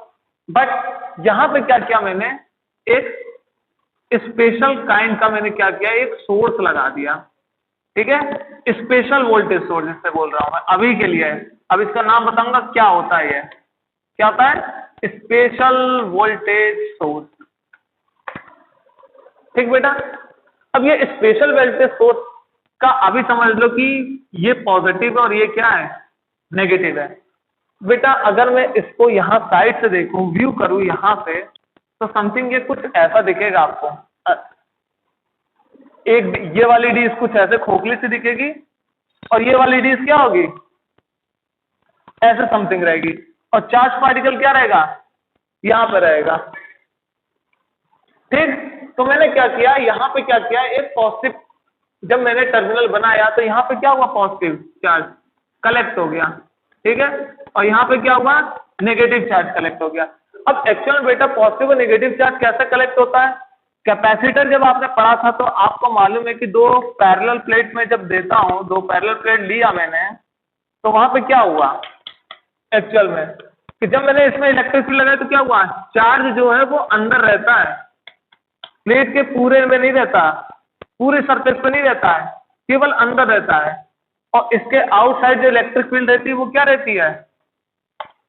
बट यहां पे क्या किया मैंने, एक स्पेशल काइंड का मैंने क्या किया, एक सोर्स लगा दिया, ठीक है, स्पेशल वोल्टेज सोर्स जिससे बोल रहा हूं मैं अभी के लिए। अब इसका नाम बताऊंगा क्या होता है, ये क्या होता है, स्पेशल वोल्टेज सोर्स, ठीक बेटा। अब ये स्पेशल वोल्टेज सोर्स का अभी समझ लो कि ये पॉजिटिव है और ये क्या है, नेगेटिव है। बेटा अगर मैं इसको यहां साइड से देखूं, व्यू करूं यहां से, तो समथिंग ये कुछ ऐसा दिखेगा आपको, एक ये वाली डीज कुछ ऐसे खोखली सी दिखेगी और ये वाली डीज क्या होगी, ऐसे समथिंग रहेगी, और चार्ज पार्टिकल क्या रहेगा, यहां पे रहेगा, ठीक। तो मैंने क्या किया, यहां पे क्या किया, एक पॉजिटिव, जब मैंने टर्मिनल बनाया तो यहां पे क्या हुआ, पॉजिटिव चार्ज कलेक्ट हो गया, ठीक है, और यहां पे क्या हुआ, नेगेटिव चार्ज कलेक्ट हो गया। अब एक्चुअल बेटा पॉजिटिव और नेगेटिव चार्ज कैसे कलेक्ट होता है, कैपेसिटर जब आपने पढ़ा था तो आपको मालूम है कि दो पैरेलल प्लेट में जब देता हूं, दो पैरेलल प्लेट लिया मैंने, तो वहां पे क्या हुआ, एक्चुअल में कि जब मैंने इसमें इलेक्ट्रिक फील्ड लगाया तो क्या हुआ, चार्ज जो है वो अंदर रहता है, प्लेट के पूरे में नहीं रहता, पूरे सरफेस पे नहीं रहता है, केवल अंदर रहता है। और इसके आउटसाइड जो इलेक्ट्रिक फील्ड रहती है वो क्या रहती है,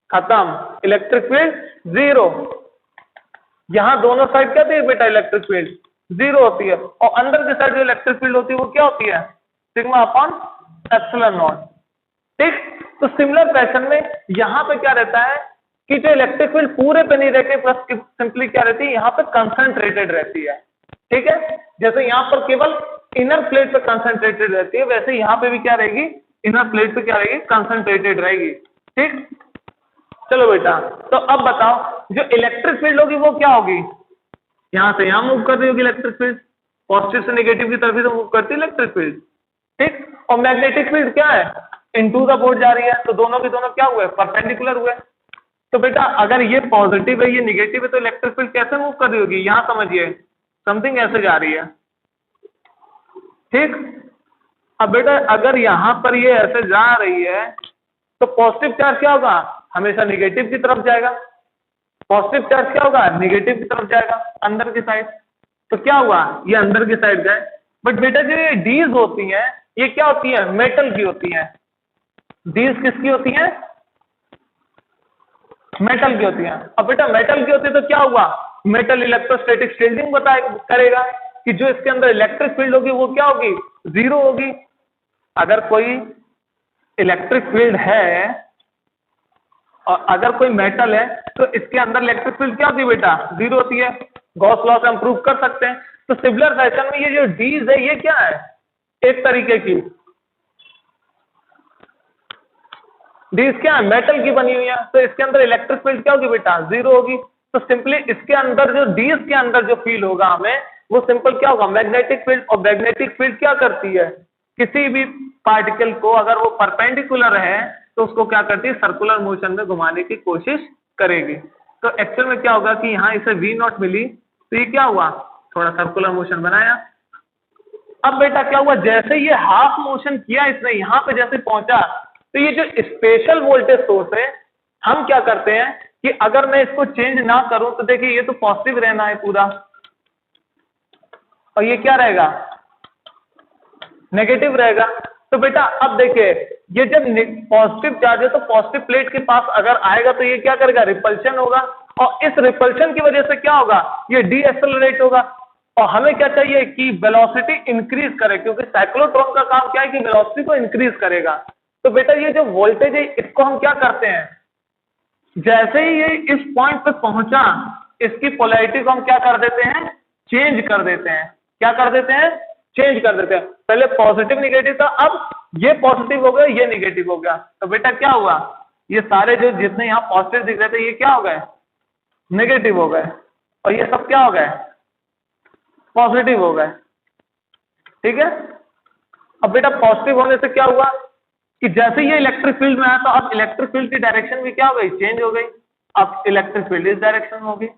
खत्म, इलेक्ट्रिक फील्ड जीरो। यहां दोनों साइड क्या थी बेटा, इलेक्ट्रिक फील्ड जीरो होती है, और अंदर की साइड जो इलेक्ट्रिक फील्ड होती है वो क्या होती है, सिग्मा अपॉन एप्सिलॉन नॉट। ठीक, तो सिमिलर फैशन में यहां पे क्या रहता है कि जो इलेक्ट्रिक फील्ड पूरे पे नहीं रहती, प्लस सिंपली क्या रहती है यहाँ पे कंसंट्रेटेड रहती है। ठीक है, जैसे यहाँ पर केवल इनर प्लेट पे कंसंट्रेटेड रहती है, वैसे यहाँ पे भी क्या रहेगी, इनर प्लेट पे क्या रहेगी, कंसंट्रेटेड रहेगी। ठीक, चलो बेटा, तो अब बताओ जो इलेक्ट्रिक फील्ड होगी वो क्या होगी, यहां से यहां मूव कर रही होगी इलेक्ट्रिक फील्ड, पॉजिटिव से नेगेटिव की तरफ ही तो मूव करती है इलेक्ट्रिक फील्ड। ठीक, और मैग्नेटिक फील्ड क्या है, इनटू द बोर्ड जा रही है, तो दोनों के दोनों क्या हुए, परपेंडिकुलर हुए। तो बेटा अगर ये पॉजिटिव है ये निगेटिव है तो इलेक्ट्रिक फील्ड कैसे मूव कर रही होगी, यहां समझिए समथिंग ऐसे जा रही है। ठीक, अब बेटा अगर यहां पर ये ऐसे जा रही है तो पॉजिटिव चार्ज क्या होगा, हमेशा निगेटिव की तरफ जाएगा, पॉजिटिव चार्ज क्या होगा, निगेटिव की तरफ जाएगा अंदर की साइड। तो क्या हुआ, ये अंदर की साइड गए। बट बेटा जो ये डीज होती हैं ये क्या होती है, मेटल की होती हैं। डीज किसकी होती हैं, मेटल की होती हैं। अब बेटा मेटल की होती है तो क्या हुआ, मेटल इलेक्ट्रोस्टैटिक शील्डिंग करेगा कि जो इसके अंदर इलेक्ट्रिक फील्ड होगी वो क्या होगी, जीरो होगी। अगर कोई इलेक्ट्रिक फील्ड है और अगर कोई मेटल है तो इसके अंदर इलेक्ट्रिक फील्ड क्या होती है बेटा, जीरो होती है। गॉस लॉ से हम प्रूव कर सकते हैं। तो सिमिलर फैशन में ये जो डीज है ये क्या है, एक तरीके की डीज क्या है, मेटल की बनी हुई है, तो इसके अंदर इलेक्ट्रिक फील्ड क्या होगी बेटा, जीरो होगी। तो सिंपली इसके अंदर जो डीज के अंदर जो फील होगा हमें वो सिंपल क्या होगा, मैग्नेटिक फील्ड। और मैग्नेटिक फील्ड क्या करती है, किसी भी पार्टिकल को अगर वो परपेंडिकुलर है तो उसको क्या करती है, सर्कुलर मोशन में घुमाने की कोशिश करेगी। तो एक्चुअल में क्या होगा कि यहाँ इसे वी नॉट मिली तो ये क्या हुआ, थोड़ा सर्कुलर मोशन बनाया। अब बेटा क्या हुआ, जैसे ये हाफ मोशन किया इसने यहाँ पे जैसे पहुंचा तो ये जो स्पेशल वोल्टेज सोर्स है हम क्या करते हैं कि अगर मैं इसको चेंज ना करूं तो देखिए ये तो पॉजिटिव रहना है पूरा और ये क्या रहेगा, नेगेटिव रहेगा। तो बेटा अब देखिए ये जब पॉजिटिव चार्ज है तो पॉजिटिव प्लेट के पास अगर आएगा तो ये क्या करेगा, रिपल्शन होगा, और इस रिपल्शन की वजह से क्या होगा, ये डी एक्सेलरेट होगा। और हमें क्या चाहिए कि वेलोसिटी इंक्रीज करे, क्योंकि साइक्लोट्रॉन का काम क्या है कि वेलोसिटी को इंक्रीज करेगा। तो बेटा ये जो वोल्टेज है इसको हम क्या करते हैं, जैसे ही ये इस पॉइंट पे पहुंचा इसकी पोलैरिटी को हम क्या कर देते हैं, चेंज कर देते हैं। क्या कर देते हैं, चेंज कर देते हैं। पहले पॉजिटिव निगेटिव था, अब ये पॉजिटिव हो गया ये निगेटिव हो गया। तो बेटा क्या हुआ, ये सारे जो जितने यहाँ पॉजिटिव दिख रहे थे ये क्या हो गए, नेगेटिव हो गए, और ये सब क्या हो गए, पॉजिटिव हो गए। ठीक है, अब बेटा पॉजिटिव होने से क्या हुआ कि जैसे ये इलेक्ट्रिक फील्ड में आया तो अब इलेक्ट्रिक फील्ड की डायरेक्शन भी क्या हो गई, चेंज हो गई। अब इलेक्ट्रिक फील्ड इस डायरेक्शन में होगी।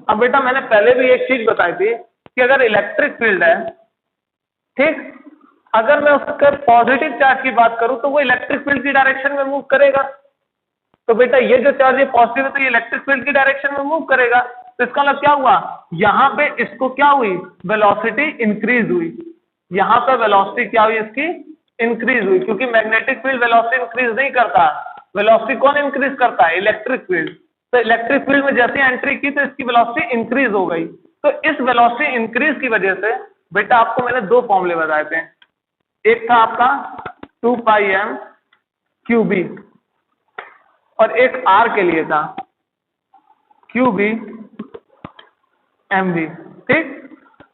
अब बेटा मैंने पहले भी एक चीज बताई थी कि अगर इलेक्ट्रिक फील्ड है, ठीक, अगर मैं उसके पॉजिटिव चार्ज की बात करूं तो वो इलेक्ट्रिक फील्ड की डायरेक्शन में मूव करेगा। तो बेटा ये जो चार्ज है पॉजिटिव है तो ये इलेक्ट्रिक फील्ड की डायरेक्शन में मूव करेगा। तो इसका मतलब क्या हुआ, यहां पे इसको क्या हुई, वेलोसिटी इंक्रीज हुई। यहां पे वेलोसिटी क्या हुई, इसकी इंक्रीज हुई, क्योंकि मैग्नेटिक फील्ड वेलोसिटी इंक्रीज नहीं करता। वेलोसिटी कौन इंक्रीज करता है, इलेक्ट्रिक फील्ड। तो इलेक्ट्रिक फील्ड में जैसे एंट्री की तो इसकी वेलोसिटी इंक्रीज हो गई। तो इस वेलोसिटी इंक्रीज की वजह से बेटा आपको मैंने दो फॉर्मूले बताए थे, एक था आपका 2 पाई m QB और एक R के लिए था QB MB। ठीक,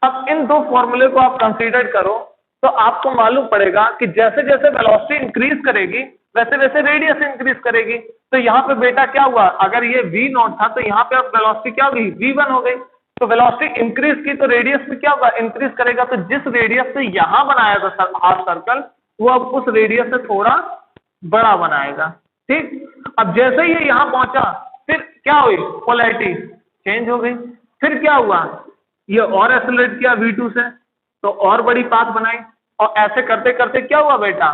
अब इन दो फॉर्मूले को आप कंसीडर करो तो आपको मालूम पड़ेगा कि जैसे जैसे वेलोसिटी इंक्रीज करेगी वैसे वैसे रेडियस इंक्रीज करेगी। तो यहाँ पे बेटा क्या हुआ, अगर ये V नॉट था तो यहाँ पे अब वेलोसिटी क्या होगी, V1 हो गई। तो वेलोसिटी इंक्रीज की तो रेडियस भी क्या होगा, इंक्रीज करेगा। तो जिस रेडियस से यहाँ बनाया था हाफ सर्कल वो अब उस रेडियस से थोड़ा बड़ा बनाएगा। ठीक, अब जैसे ही ये यहाँ पहुंचा फिर क्या हुई, पोलैरिटी चेंज हो गई। फिर क्या हुआ, ये और एक्सेलरेट किया V2 से तो और बड़ी पाथ बनाई। और ऐसे करते करते क्या हुआ बेटा,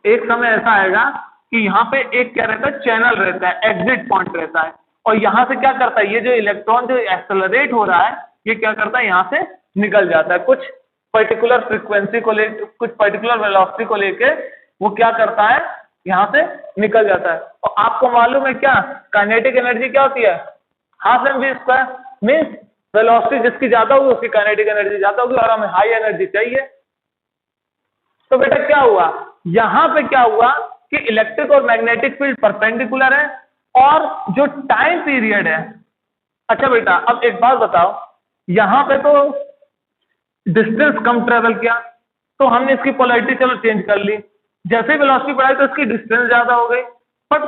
एक समय ऐसा आएगा कि यहाँ पे एक क्या रहता है, चैनल रहता है, एग्जिट पॉइंट रहता है, और यहाँ से क्या करता है, ये जो इलेक्ट्रॉन जो एक्सेलरेट हो रहा है ये क्या करता है, यहाँ से निकल जाता है, कुछ पर्टिकुलर फ्रीक्वेंसी को लेकर, कुछ पर्टिकुलर वेलोसिटी को लेके वो क्या करता है, यहाँ से निकल जाता है। और आपको मालूम है क्या, काइनेटिक एनर्जी क्या होती है, half M V square, means velocity जिसकी ज्यादा होगी उसकी काइनेटिक एनर्जी ज्यादा होगी, और हमें हाई एनर्जी चाहिए। तो बेटा क्या हुआ, यहां पे क्या हुआ कि इलेक्ट्रिक और मैग्नेटिक फील्ड परपेंडिकुलर है, और जो टाइम पीरियड है, अच्छा बेटा अब एक बात बताओ, यहां पे तो डिस्टेंस कम ट्रेवल किया तो हमने इसकी पोलैरिटी चलो चेंज कर ली, जैसे वेलोसिटी बढ़ाई तो इसकी डिस्टेंस ज्यादा हो गई, पर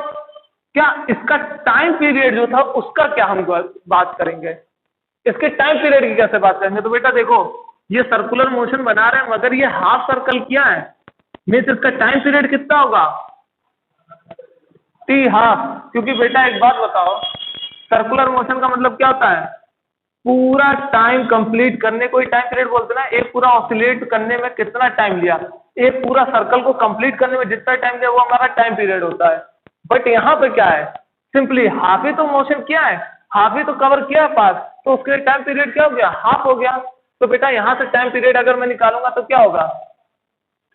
क्या इसका टाइम पीरियड जो था उसका क्या हम बात करेंगे, इसके टाइम पीरियड की कैसे बात करेंगे। तो बेटा देखो ये सर्कुलर मोशन बना रहे हैं मगर ये हाफ सर्कल किया है, मीन्स इसका टाइम पीरियड कितना होगा, टी हाफ। क्योंकि बेटा एक बात बताओ, सर्कुलर मोशन का मतलब क्या होता है, पूरा टाइम कंप्लीट करने को ही टाइम पीरियड बोलते हैं ना, एक पूरा ऑसिलेट करने में कितना टाइम लिया, एक पूरा सर्कल को कंप्लीट करने में जितना टाइम लिया वो हमारा टाइम पीरियड होता है। बट यहाँ पे क्या है, सिंपली हाफ ही तो मोशन किया है, हाफ ही तो कवर किया है पास, तो उसके लिए टाइम पीरियड क्या हो गया, हाफ हो गया। तो बेटा यहां से टाइम पीरियड अगर मैं निकालूंगा तो क्या होगा,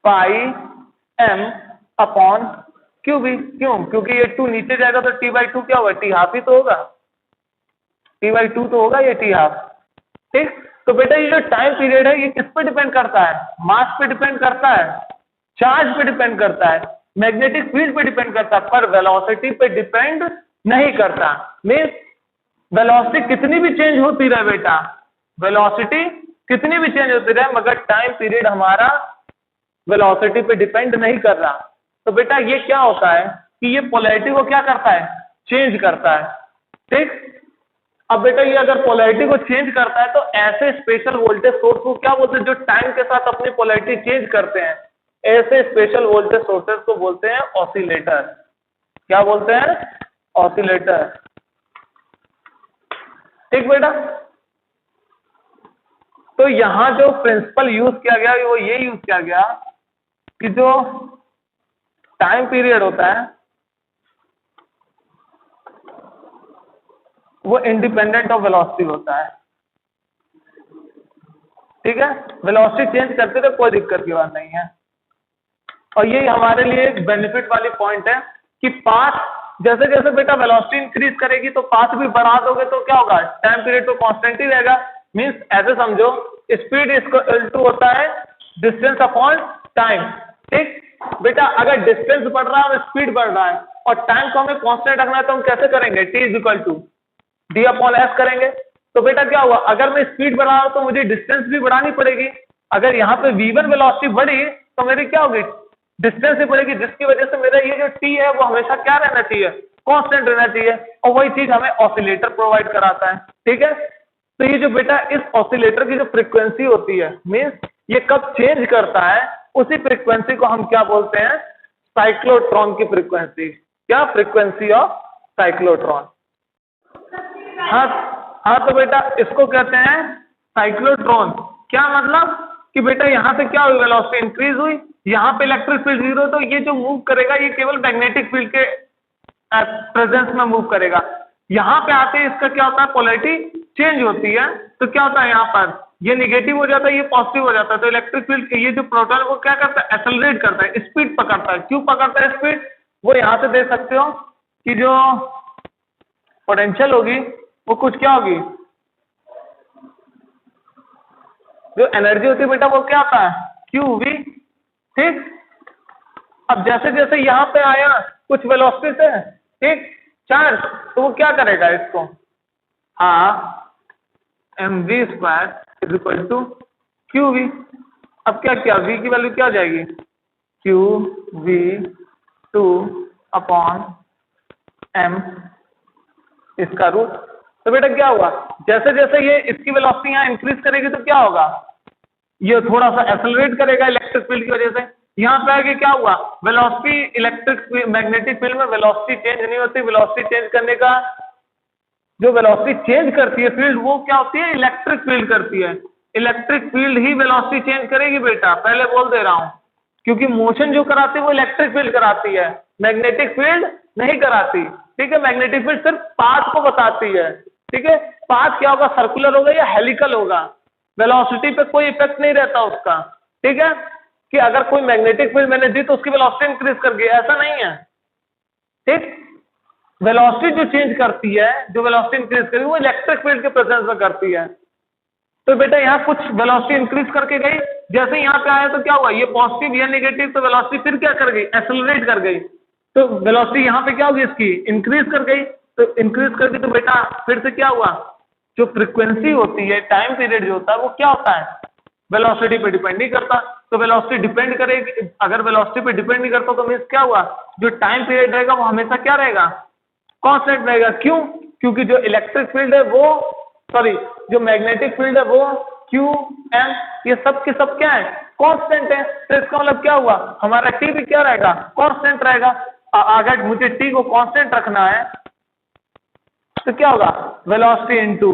पाई एम अपॉन क्यू बी। क्यों, क्योंकि ये 2 नीचे जाएगा तो टी बाई 2 क्या होगा, टी हाफ ही तो होगा, टी बाई 2 तो होगा ये टी हाफ, ठीक। तो बेटा ये जो टाइम पीरियड है ये किस पे डिपेंड करता है, मास पे डिपेंड करता है, चार्ज पे डिपेंड करता है, मैग्नेटिक फील्ड पे डिपेंड करता है, पर वेलोसिटी पे डिपेंड नहीं करता। मीन्स वेलोसिटी कितनी भी चेंज होती रहे बेटा, वेलोसिटी कितनी भी चेंज होती रहे मगर टाइम पीरियड हमारा वेलोसिटी पे डिपेंड नहीं कर रहा। तो बेटा ये क्या होता है कि ये पोलैरिटी को क्या करता है, चेंज करता है, ठीक। अब बेटा ये अगर पोलैरिटी को चेंज करता है तो ऐसे स्पेशल वोल्टेज सोर्स को क्या बोलते हैं, जो टाइम के साथ अपनी पोलैरिटी चेंज करते हैं, ऐसे स्पेशल वोल्टेज सोर्सेस को बोलते हैं ऑसिलेटर। क्या बोलते हैं, ऑसिलेटर, ठीक बेटा। तो यहां जो प्रिंसिपल यूज किया गया वो ये यूज किया गया कि जो टाइम पीरियड होता है वो इंडिपेंडेंट ऑफ वेलोसिटी होता है, ठीक है। वेलोसिटी चेंज करते तो कोई दिक्कत की बात नहीं है, और ये हमारे लिए एक बेनिफिट वाली पॉइंट है कि पाथ जैसे जैसे बेटा वेलोसिटी इंक्रीज करेगी तो पाथ भी बढ़ा दोगे तो क्या होगा, टाइम पीरियड तो कांस्टेंट ही रहेगा। मींस ऐसे समझो स्पीड इक्वल टू होता है डिस्टेंस अपॉन टाइम, ठीक। बेटा अगर डिस्टेंस बढ़ रहा है और स्पीड बढ़ रहा है और टाइम को हमें कांस्टेंट रखना है तो हम कैसे करेंगे, T is equal to D upon S करेंगे। तो बेटा क्या हुआ, अगर मैं स्पीड बढ़ा रहा हूं तो मुझे डिस्टेंस भी बढ़ानी पड़ेगी, अगर यहाँ पे v1 वेलोसिटी बढ़ी तो मेरी क्या होगी, डिस्टेंस ही बढ़ेगी, जिसकी वजह से मेरा ये जो टी है वो हमेशा क्या रहना चाहिए, कांस्टेंट रहना चाहिए, और वही चीज हमें ऑसिलेटर प्रोवाइड कराता है, ठीक है। तो ये जो बेटा इस ऑसिलेटर की जो फ्रीक्वेंसी होती है, मीन्स ये कब चेंज करता है, उसी फ्रीक्वेंसी को हम क्या बोलते हैं, साइक्लोट्रॉन की फ्रीक्वेंसी। क्या, फ्रीक्वेंसी ऑफ साइक्लोट्रॉन। हाँ हाँ, तो बेटा इसको कहते हैं साइक्लोट्रॉन। क्या मतलब कि बेटा यहाँ से क्या हुई, वेलोसिटी इंक्रीज हुई, यहाँ पे इलेक्ट्रिक फील्ड जीरो, तो ये जो मूव करेगा ये केवल मैग्नेटिक फील्ड के प्रेजेंस में मूव करेगा। यहाँ पे आते इसका क्या होता है, पोलैरिटी चेंज होती है, तो क्या होता है यहाँ पर ये निगेटिव हो जाता है, ये पॉजिटिव हो जाता है, तो इलेक्ट्रिक फील्ड ये जो प्रोटॉन को क्या करता है, एक्सेलरेट करता है, स्पीड पकड़ता है। क्यों पकड़ता है स्पीड, वो यहाँ से देख सकते हो कि जो पोटेंशियल होगी वो कुछ क्या होगी, जो एनर्जी होती है बेटा वो क्या होता है, क्यू वी, ठीक। अब जैसे जैसे यहाँ पे आया कुछ वेलोसिटी से, ठीक, चार्ज, तो वो क्या करेगा इसको, हाँ M V square is equal to Q V. अब क्या किया, वी की वैल्यू क्या आ जाएगी, क्यू वी 2 अपॉन एम इसका रूट। तो बेटा क्या हुआ, जैसे जैसे ये इसकी वेलोसिटी यहाँ इंक्रीज करेगी तो क्या होगा, ये थोड़ा सा एक्सेलरेट करेगा इलेक्ट्रिक फील्ड की वजह से। यहाँ पे आगे क्या हुआ, वेलोसिटी इलेक्ट्रिक मैग्नेटिक फील्ड में वेलोसिटी चेंज नहीं होती, वेलोसिटी चेंज करने का जो वेलोसिटी चेंज करती है फील्ड वो क्या होती है, इलेक्ट्रिक फील्ड करती है। इलेक्ट्रिक फील्ड ही वेलोसिटी चेंज करेगी बेटा, पहले बोल दे रहा हूं, क्योंकि मोशन जो कराती है वो इलेक्ट्रिक फील्ड कराती है, मैग्नेटिक फील्ड नहीं कराती। ठीक है, मैग्नेटिक फील्ड सिर्फ पाथ को बताती है। ठीक है, पाथ क्या होगा, सर्कुलर होगा या हेलिकल होगा, वेलोसिटी पे कोई इफेक्ट नहीं रहता उसका। ठीक है, कि अगर कोई मैग्नेटिक फील्ड मैंने दी तो उसकी वेलोसिटी इंक्रीज कर गई, ऐसा नहीं है। ठीक, वेलोसिटी जो चेंज करती है, जो वेलोसिटी इंक्रीज करेगी वो इलेक्ट्रिक फील्ड के प्रेजेंस में करती है। तो बेटा यहाँ कुछ वेलोसिटी इंक्रीज करके गई, जैसे यहाँ पे आया तो क्या हुआ, ये पॉजिटिव या नेगेटिव, तो वेलोसिटी फिर क्या कर गई, एक्सेलरेट कर गई, तो वेलोसिटी यहाँ पे क्या होगी इसकी, इंक्रीज कर गई। तो इंक्रीज कर गई तो बेटा फिर से क्या हुआ, जो फ्रीक्वेंसी होती है, टाइम पीरियड जो होता है वो क्या होता है, वेलोसिटी पे डिपेंड नहीं करता। तो वेलोसिटी डिपेंड करेगी, अगर वेलोसिटी पे डिपेंड नहीं करता तो मीन्स क्या हुआ, जो टाइम पीरियड रहेगा वो हमेशा क्या रहेगा, कांस्टेंट रहेगा। क्यों, क्योंकि जो इलेक्ट्रिक फील्ड है वो, सॉरी जो मैग्नेटिक फील्ड है वो क्यू एम, ये सब के सब क्या है, कांस्टेंट है। तो इसका मतलब क्या हुआ, हमारा टी भी क्या रहेगा, कांस्टेंट रहेगा। अगर मुझे टी को कांस्टेंट रखना है तो क्या होगा, वेलोसिटी इनटू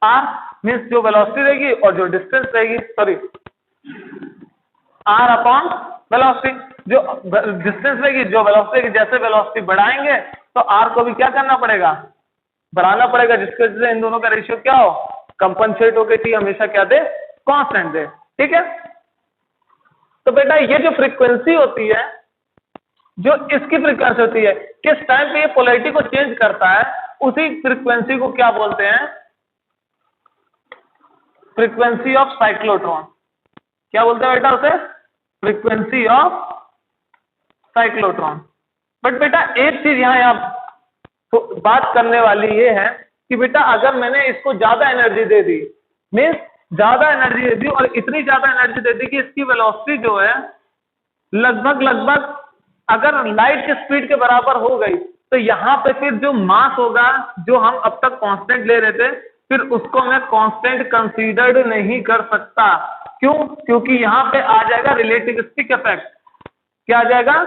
आर, मीन्स जो वेलोसिटी रहेगी और जो डिस्टेंस रहेगी, सॉरी आर अपॉन वेलोसिटी, जो डिस्टेंस रहेगी, जो वेलोसिटी रहेगी, जैसे वेलोसिटी बढ़ाएंगे तो आर को भी क्या करना पड़ेगा, बढ़ाना पड़ेगा, जिसके वजह से इन दोनों का रेशियो क्या हो, कंपनसेट होकर टी हमेशा क्या दे, कांस्टेंट दे। ठीक है, तो बेटा ये जो फ्रीक्वेंसी होती है, जो इसकी फ्रीक्वेंसी होती है, किस टाइम पे ये पोलैरिटी को चेंज करता है, उसी फ्रीक्वेंसी को क्या बोलते हैं, फ्रीक्वेंसी ऑफ साइक्लोट्रॉन। क्या बोलते हैं बेटा उसे, फ्रीक्वेंसी ऑफ साइक्लोट्रॉन। बट बेटा एक चीज यहाँ तो बात करने वाली ये है कि बेटा अगर मैंने इसको ज्यादा एनर्जी दे दी, मीन्स ज्यादा एनर्जी दे दी और इतनी ज्यादा एनर्जी दे दी कि इसकी वेलोसिटी जो है लगभग अगर लाइट की स्पीड के बराबर हो गई, तो यहाँ पे फिर जो मास होगा, जो हम अब तक कांस्टेंट ले रहे थे, फिर उसको मैं कांस्टेंट कंसीडर्ड नहीं कर सकता। क्यों, क्योंकि यहाँ पे आ जाएगा रिलेटिविस्टिक इफेक्ट। क्या आ जाएगा,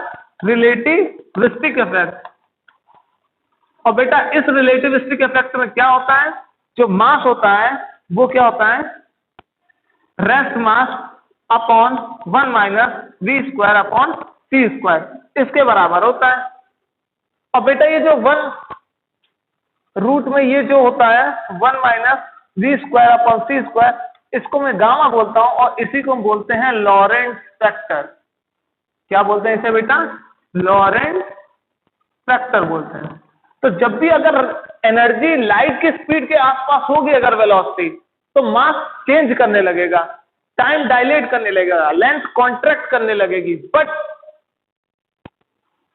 रिलेटिविस्टिक इफेक्ट। और बेटा इस रिलेटिविस्टिक इफेक्ट में क्या होता है, जो मास होता है वो क्या होता है, rest mass upon 1 minus V square upon C square, इसके बराबर होता है। और बेटा ये जो 1 रूट में ये जो होता है 1 minus V square upon C square, इसको मैं गामा बोलता हूं और इसी को बोलते हैं लॉरेंट फैक्टर। क्या बोलते हैं इसे बेटा, लॉरेंट फैक्टर बोलते हैं। तो जब भी अगर एनर्जी लाइट की स्पीड के आसपास होगी अगर वेलोसिटी, तो मास चेंज करने लगेगा, टाइम डायलेट करने लगेगा, लेंथ कॉन्ट्रैक्ट करने लगेगी। बट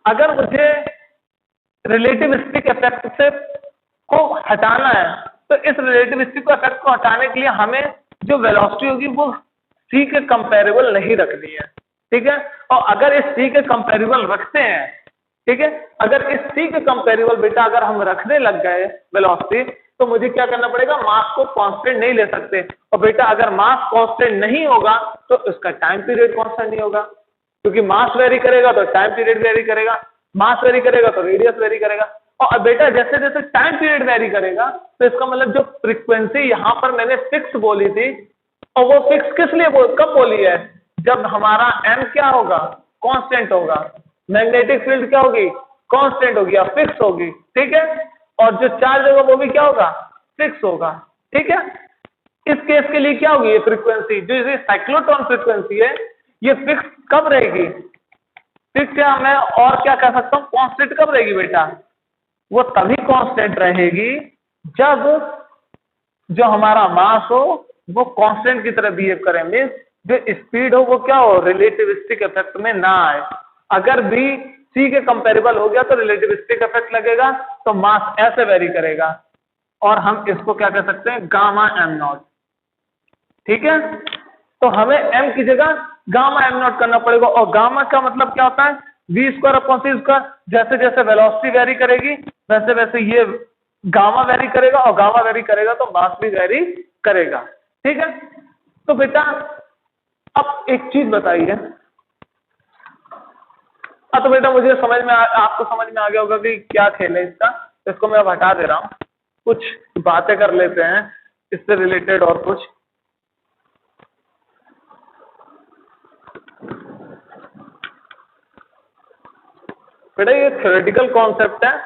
अगर मुझे रिलेटिविस्टिक इफेक्ट से को हटाना है, तो इस रिलेटिविस्टिक इफेक्ट को हटाने के लिए हमें जो वेलोसिटी होगी वो सी के कंपेरेबल नहीं रखनी है। ठीक है, और अगर इस सी के कंपेरेबल रखते हैं, ठीक है, अगर इस सी के कंपेरेबल बेटा अगर हम रखने लग गए वेलोसिटी, तो मुझे क्या करना पड़ेगा, मास को कांस्टेंट नहीं ले सकते। और बेटा अगर मास कांस्टेंट नहीं होगा तो उसका टाइम पीरियड कांस्टेंट नहीं होगा, क्योंकि मास वेरी करेगा तो टाइम पीरियड वेरी करेगा, मास वेरी करेगा तो रेडियस वेरी करेगा। और बेटा जैसे जैसे टाइम पीरियड वेरी करेगा, तो इसका मतलब जो फ्रीक्वेंसी यहां पर मैंने फिक्स बोली थी, और वो फिक्स किस लिए कब बोली है, जब हमारा m क्या होगा, कांस्टेंट होगा, मैग्नेटिक फील्ड क्या होगी, कांस्टेंट होगी या फिक्स होगी। ठीक है, और जो चार्ज होगा वो भी क्या होगा, फिक्स होगा। ठीक है, इस केस के लिए क्या होगी, ये फ्रीक्वेंसी जो ये साइक्लोट्रॉन फ्रीक्वेंसी है, ये फिक्स कब रहेगी, फिक्स या मैं और क्या कह सकता हूं, कांस्टेंट कब रहेगी बेटा, वो तभी कांस्टेंट रहेगी जब जो हमारा मास हो वो कांस्टेंट की तरह बिहेव करे, मीन्स जो स्पीड हो वो क्या हो, रिलेटिविस्टिक इफेक्ट में ना आए। अगर भी सी के कंपेरेबल हो गया तो रिलेटिविस्टिक इफेक्ट लगेगा, तो मास ऐसे वेरी करेगा, और हम इसको क्या कह सकते हैं, गामा एम नॉट। ठीक है, तो हमें m की जगह गामा एम नॉट करना पड़ेगा, और गामा का मतलब क्या होता है, V square upon C square. जैसे जैसे वेलोसिटी वेरी करेगी वैसे वैसे ये गामा वेरी करेगा, और गामा वेरी करेगा तो मास भी वेरी करेगा। ठीक है, तो बेटा अब एक चीज बताइए, तो बेटा मुझे समझ में आपको समझ में आ गया होगा कि क्या खेल है इसका, इसको मैं अब हटा दे रहा हूं, कुछ बातें कर लेते हैं इससे रिलेटेड और कुछ। बेटा ये थ्योरेटिकल कॉन्सेप्ट है,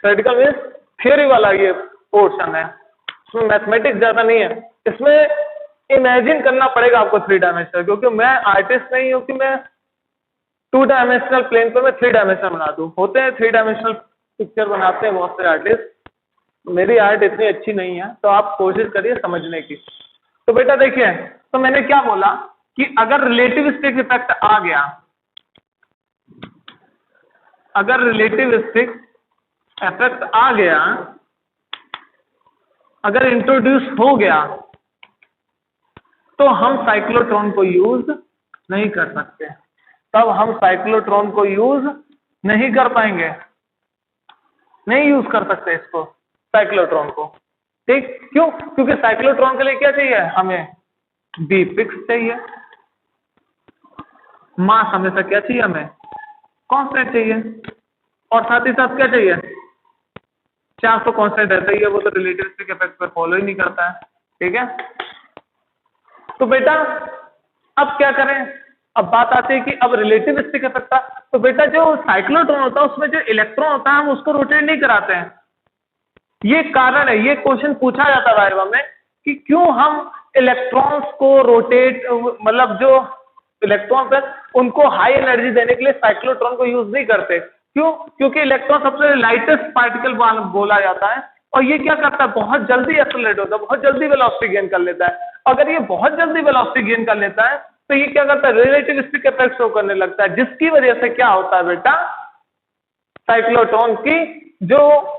थ्योरेटिकल मीन्स थियोरी वाला ये पोर्शन है, इसमें मैथमेटिक्स ज्यादा नहीं है, इसमें इमेजिन करना पड़ेगा आपको 3 डायमेंशनल, क्योंकि मैं आर्टिस्ट नहीं हूं कि मैं 2 डायमेंशनल प्लेन पर मैं 3 डायमेंशनल बना दूं। होते हैं 3 डायमेंशनल पिक्चर बनाते हैं बहुत से आर्टिस्ट, मेरी आर्ट इतनी अच्छी नहीं है, तो आप कोशिश करिए समझने की। तो बेटा देखिए, तो मैंने क्या बोला कि अगर रिलेटिविस्टिक इफेक्ट आ गया, अगर रिलेटिविस्टिक इफेक्ट आ गया, अगर इंट्रोड्यूस हो गया, तो हम साइक्लोट्रॉन को यूज नहीं कर सकते, तब हम साइक्लोट्रॉन को यूज नहीं कर पाएंगे, नहीं यूज कर सकते इसको, साइक्लोट्रॉन को। ठीक, क्यों? क्योंकि साइक्लोट्रॉन के लिए क्या चाहिए हमें? बी फिक्स चाहिए, मास हमेशा क्या चाहिए हमें? कांस्टेंट चाहिए, और साथ ही साथ क्या चाहिए? चार्ज तो कांस्टेंट रहता ही है, वो तो रिलेटिविस्टिक इफेक्ट पर फॉलो ही नहीं करता है। ठीक है, तो बेटा अब क्या करें? अब बात आती है कि अब रिलेटिविस्टिक इफेक्ट था, तो बेटा जो साइक्लोट्रॉन होता है उसमें जो इलेक्ट्रॉन होता है हम उसको रोटेट नहीं कराते हैं। ये कारण है, ये क्वेश्चन पूछा जाता है वाइवा में कि क्यों हम इलेक्ट्रॉन्स को रोटेट, मतलब जो इलेक्ट्रॉन्स है उनको हाई एनर्जी देने के लिए साइक्लोट्रॉन को यूज नहीं करते। क्यों? क्योंकि इलेक्ट्रॉन सबसे लाइटेस्ट पार्टिकल बोला जाता है, और ये क्या करता है? बहुत जल्दी एक्सेलरेट होता है, बहुत जल्दी वेलोसिटी गेन कर लेता है। अगर ये बहुत जल्दी वेलोसिटी गेन कर लेता है तो ये क्या करता है? रिलेटिविस्टिक इफेक्ट शो करने लगता है, जिसकी वजह से क्या होता है बेटा? साइक्लोट्रॉन की जो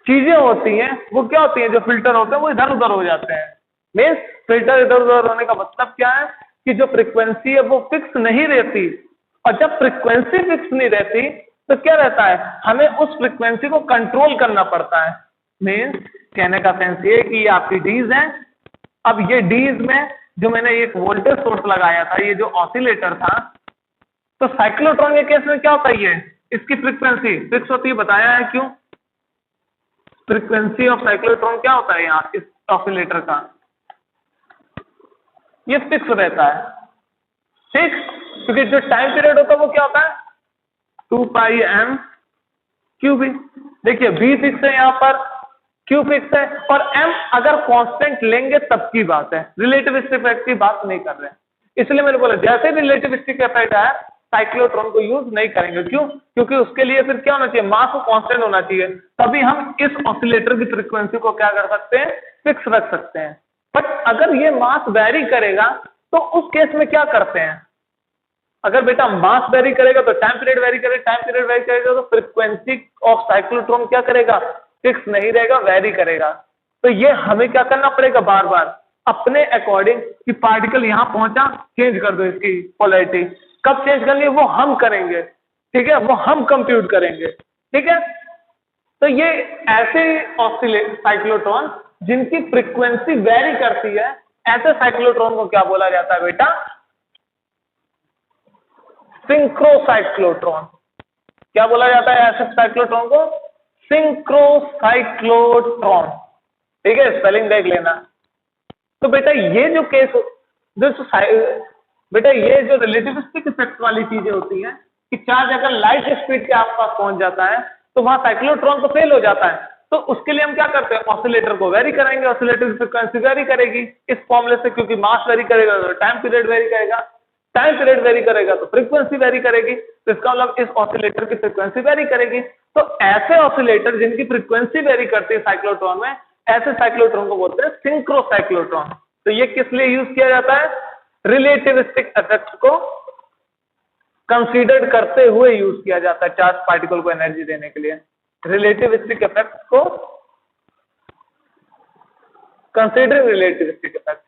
चीजें होती हैं वो क्या होती हैं? जो फिल्टर होते हैं वो इधर उधर हो जाते हैं। मीन्स फिल्टर इधर उधर होने का मतलब क्या है कि जो फ्रीक्वेंसी है वो फिक्स नहीं रहती, और जब फ्रीक्वेंसी फिक्स नहीं रहती तो क्या रहता है? हमें उस फ्रीक्वेंसी को कंट्रोल करना पड़ता है। मीन्स कहने का सेंस ये कि ये आपकी डीज है, अब ये डीज में जो मैंने एक वोल्टेज सोर्स लगाया था, ये जो ऑसिलेटर था, तो साइक्लोट्रॉन के केस में क्या होता है? ये इसकी फ्रीक्वेंसी फिक्स होती है, बताया है क्यों? फ्रीक्वेंसी ऑफ साइक्लोट्रॉन क्या होता है यहाँ इस ऑसिलेटर का? ये फिक्स रहता है। ठीक, क्योंकि जो टाइम पीरियड होता है वो क्या होता है? 2 पाई एम क्यू बी। देखिए बी फिक्स है यहाँ पर, क्यू फिक्स है, और एम अगर कांस्टेंट लेंगे तब की बात है, रिलेटिविस्टिक इफेक्ट की बात नहीं कर रहे हैं। इसलिए मैंने बोला जैसे रिलेटिविस्टिक इफेक्ट है साइक्लोट्रॉन को यूज नहीं करेंगे। क्यों? क्योंकि उसके लिए फिर क्या होना चाहिए? मास को कांस्टेंट होना चाहिए, तभी हम इस ऑसिलेटर की फ्रीक्वेंसी को क्या कर सकते हैं? फिक्स रख सकते हैं। बट अगर ये मास वेरी करेगा तो उस केस में क्या करते हैं? अगर बेटा मास वेरी करेगा तो टाइम पीरियड वेरी करेगा, टाइम पीरियड वेरी करेगा तो फ्रीक्वेंसी ऑफ साइक्लोट्रॉन क्या करेगा? फिक्स नहीं रहेगा, वेरी करेगा। तो ये हमें क्या करना पड़ेगा? बार बार अपने अकॉर्डिंग कि पार्टिकल यहां पहुंचा, चेंज कर दो इसकी पोलैरिटी। कब चेंज करनी है वो हम करेंगे, ठीक है, वो हम कंप्यूट करेंगे। ठीक है, तो ये ऐसे साइक्लोट्रॉन जिनकी फ्रीक्वेंसी वेरी करती है, ऐसे साइक्लोट्रॉन को क्या बोला जाता है बेटा? सिंक्रोसाइक्लोट्रॉन। क्या बोला जाता है ऐसे साइक्लोट्रॉन को? सिंक्रोसाइक्लोट्रॉन। ठीक है, स्पेलिंग देख लेना। तो बेटा ये जो केस बेटा ये जो रिलेटिविस्टिक इफेक्ट वाली चीजें होती हैं कि चार्ज अगर लाइट स्पीड के आसपास पहुंच जाता है तो वहां साइक्लोट्रॉन तो फेल हो जाता है। तो उसके लिए हम क्या करते हैं? ऑसिलेटर को वेरी कराएंगे, ऑसिलेटर की फ्रीक्वेंसी वेरी करेगी इस फॉर्मूले से, क्योंकि मास वेरी करेगा तो टाइम पीरियड वेरी करेगा, टाइम पीरियड वेरी करेगा तो फ्रीक्वेंसी वेरी करेगी, तो इसका मतलब इस ऑसिलेटर की फ्रीक्वेंसी वेरी करेगी। तो ऐसे ऑसिलेटर जिनकी फ्रीक्वेंसी वेरी करती है साइक्लोट्रॉन में, ऐसे साइक्लोट्रॉन को बोलते हैं सिंक्रोसाइक्लोट्रॉन। तो ये किस लिए यूज किया जाता है? रिलेटिविस्टिक इफेक्ट को कंसीडर करते हुए यूज किया जाता है चार्ज पार्टिकल को एनर्जी देने के लिए। रिलेटिविस्टिक इफेक्ट को कंसीडर रिलेटिविस्टिक इफेक्ट,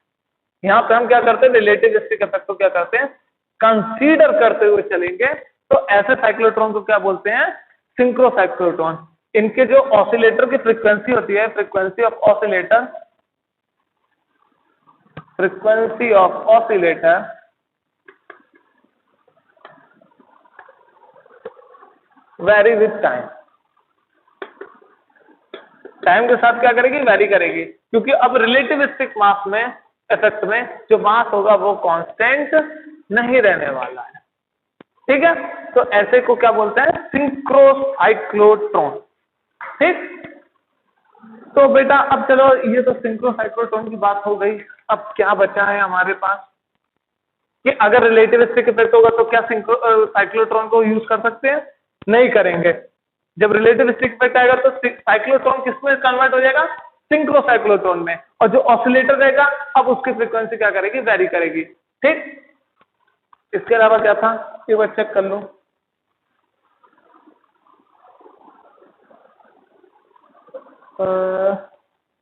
यहां पे हम क्या करते हैं? रिलेटिविस्टिक इफेक्ट को क्या करते हैं? कंसीडर करते हुए चलेंगे। तो ऐसे साइक्लोट्रॉन को क्या बोलते हैं? सिंक्रोसाइक्लोट्रॉन। इनके जो ऑसिलेटर की फ्रीक्वेंसी होती है, frequency of oscillator, frequency of oscillator very with time. Time के साथ क्या करेगी? वेरी करेगी, क्योंकि अब रिलेटिविस्टिक मास में इफेक्ट में जो मास होगा वो कांस्टेंट नहीं रहने वाला है। ठीक है, तो ऐसे को क्या बोलते हैं, सिंक्रोसाइक्लोट्रॉन। ठीक, तो बेटा अब चलो, ये तो सिंक्रोसाइक्लोट्रॉन की बात हो गई। अब क्या बचा है हमारे पास कि अगर रिलेटिविस्टिक इफेक्ट होगा तो क्या साइक्लोट्रॉन को यूज कर सकते हैं, नहीं करेंगे। जब रिलेटिविस्टिक इफेक्ट आएगा तो साइक्लोट्रॉन किसमें कन्वर्ट हो जाएगा, सिंक्रोसाइक्लोट्रॉन में, और जो ऑसिलेटर रहेगा अब उसकी फ्रीक्वेंसी क्या करेगी, वेरी करेगी। ठीक, इसके अलावा क्या था, एक बार चेक कर लो।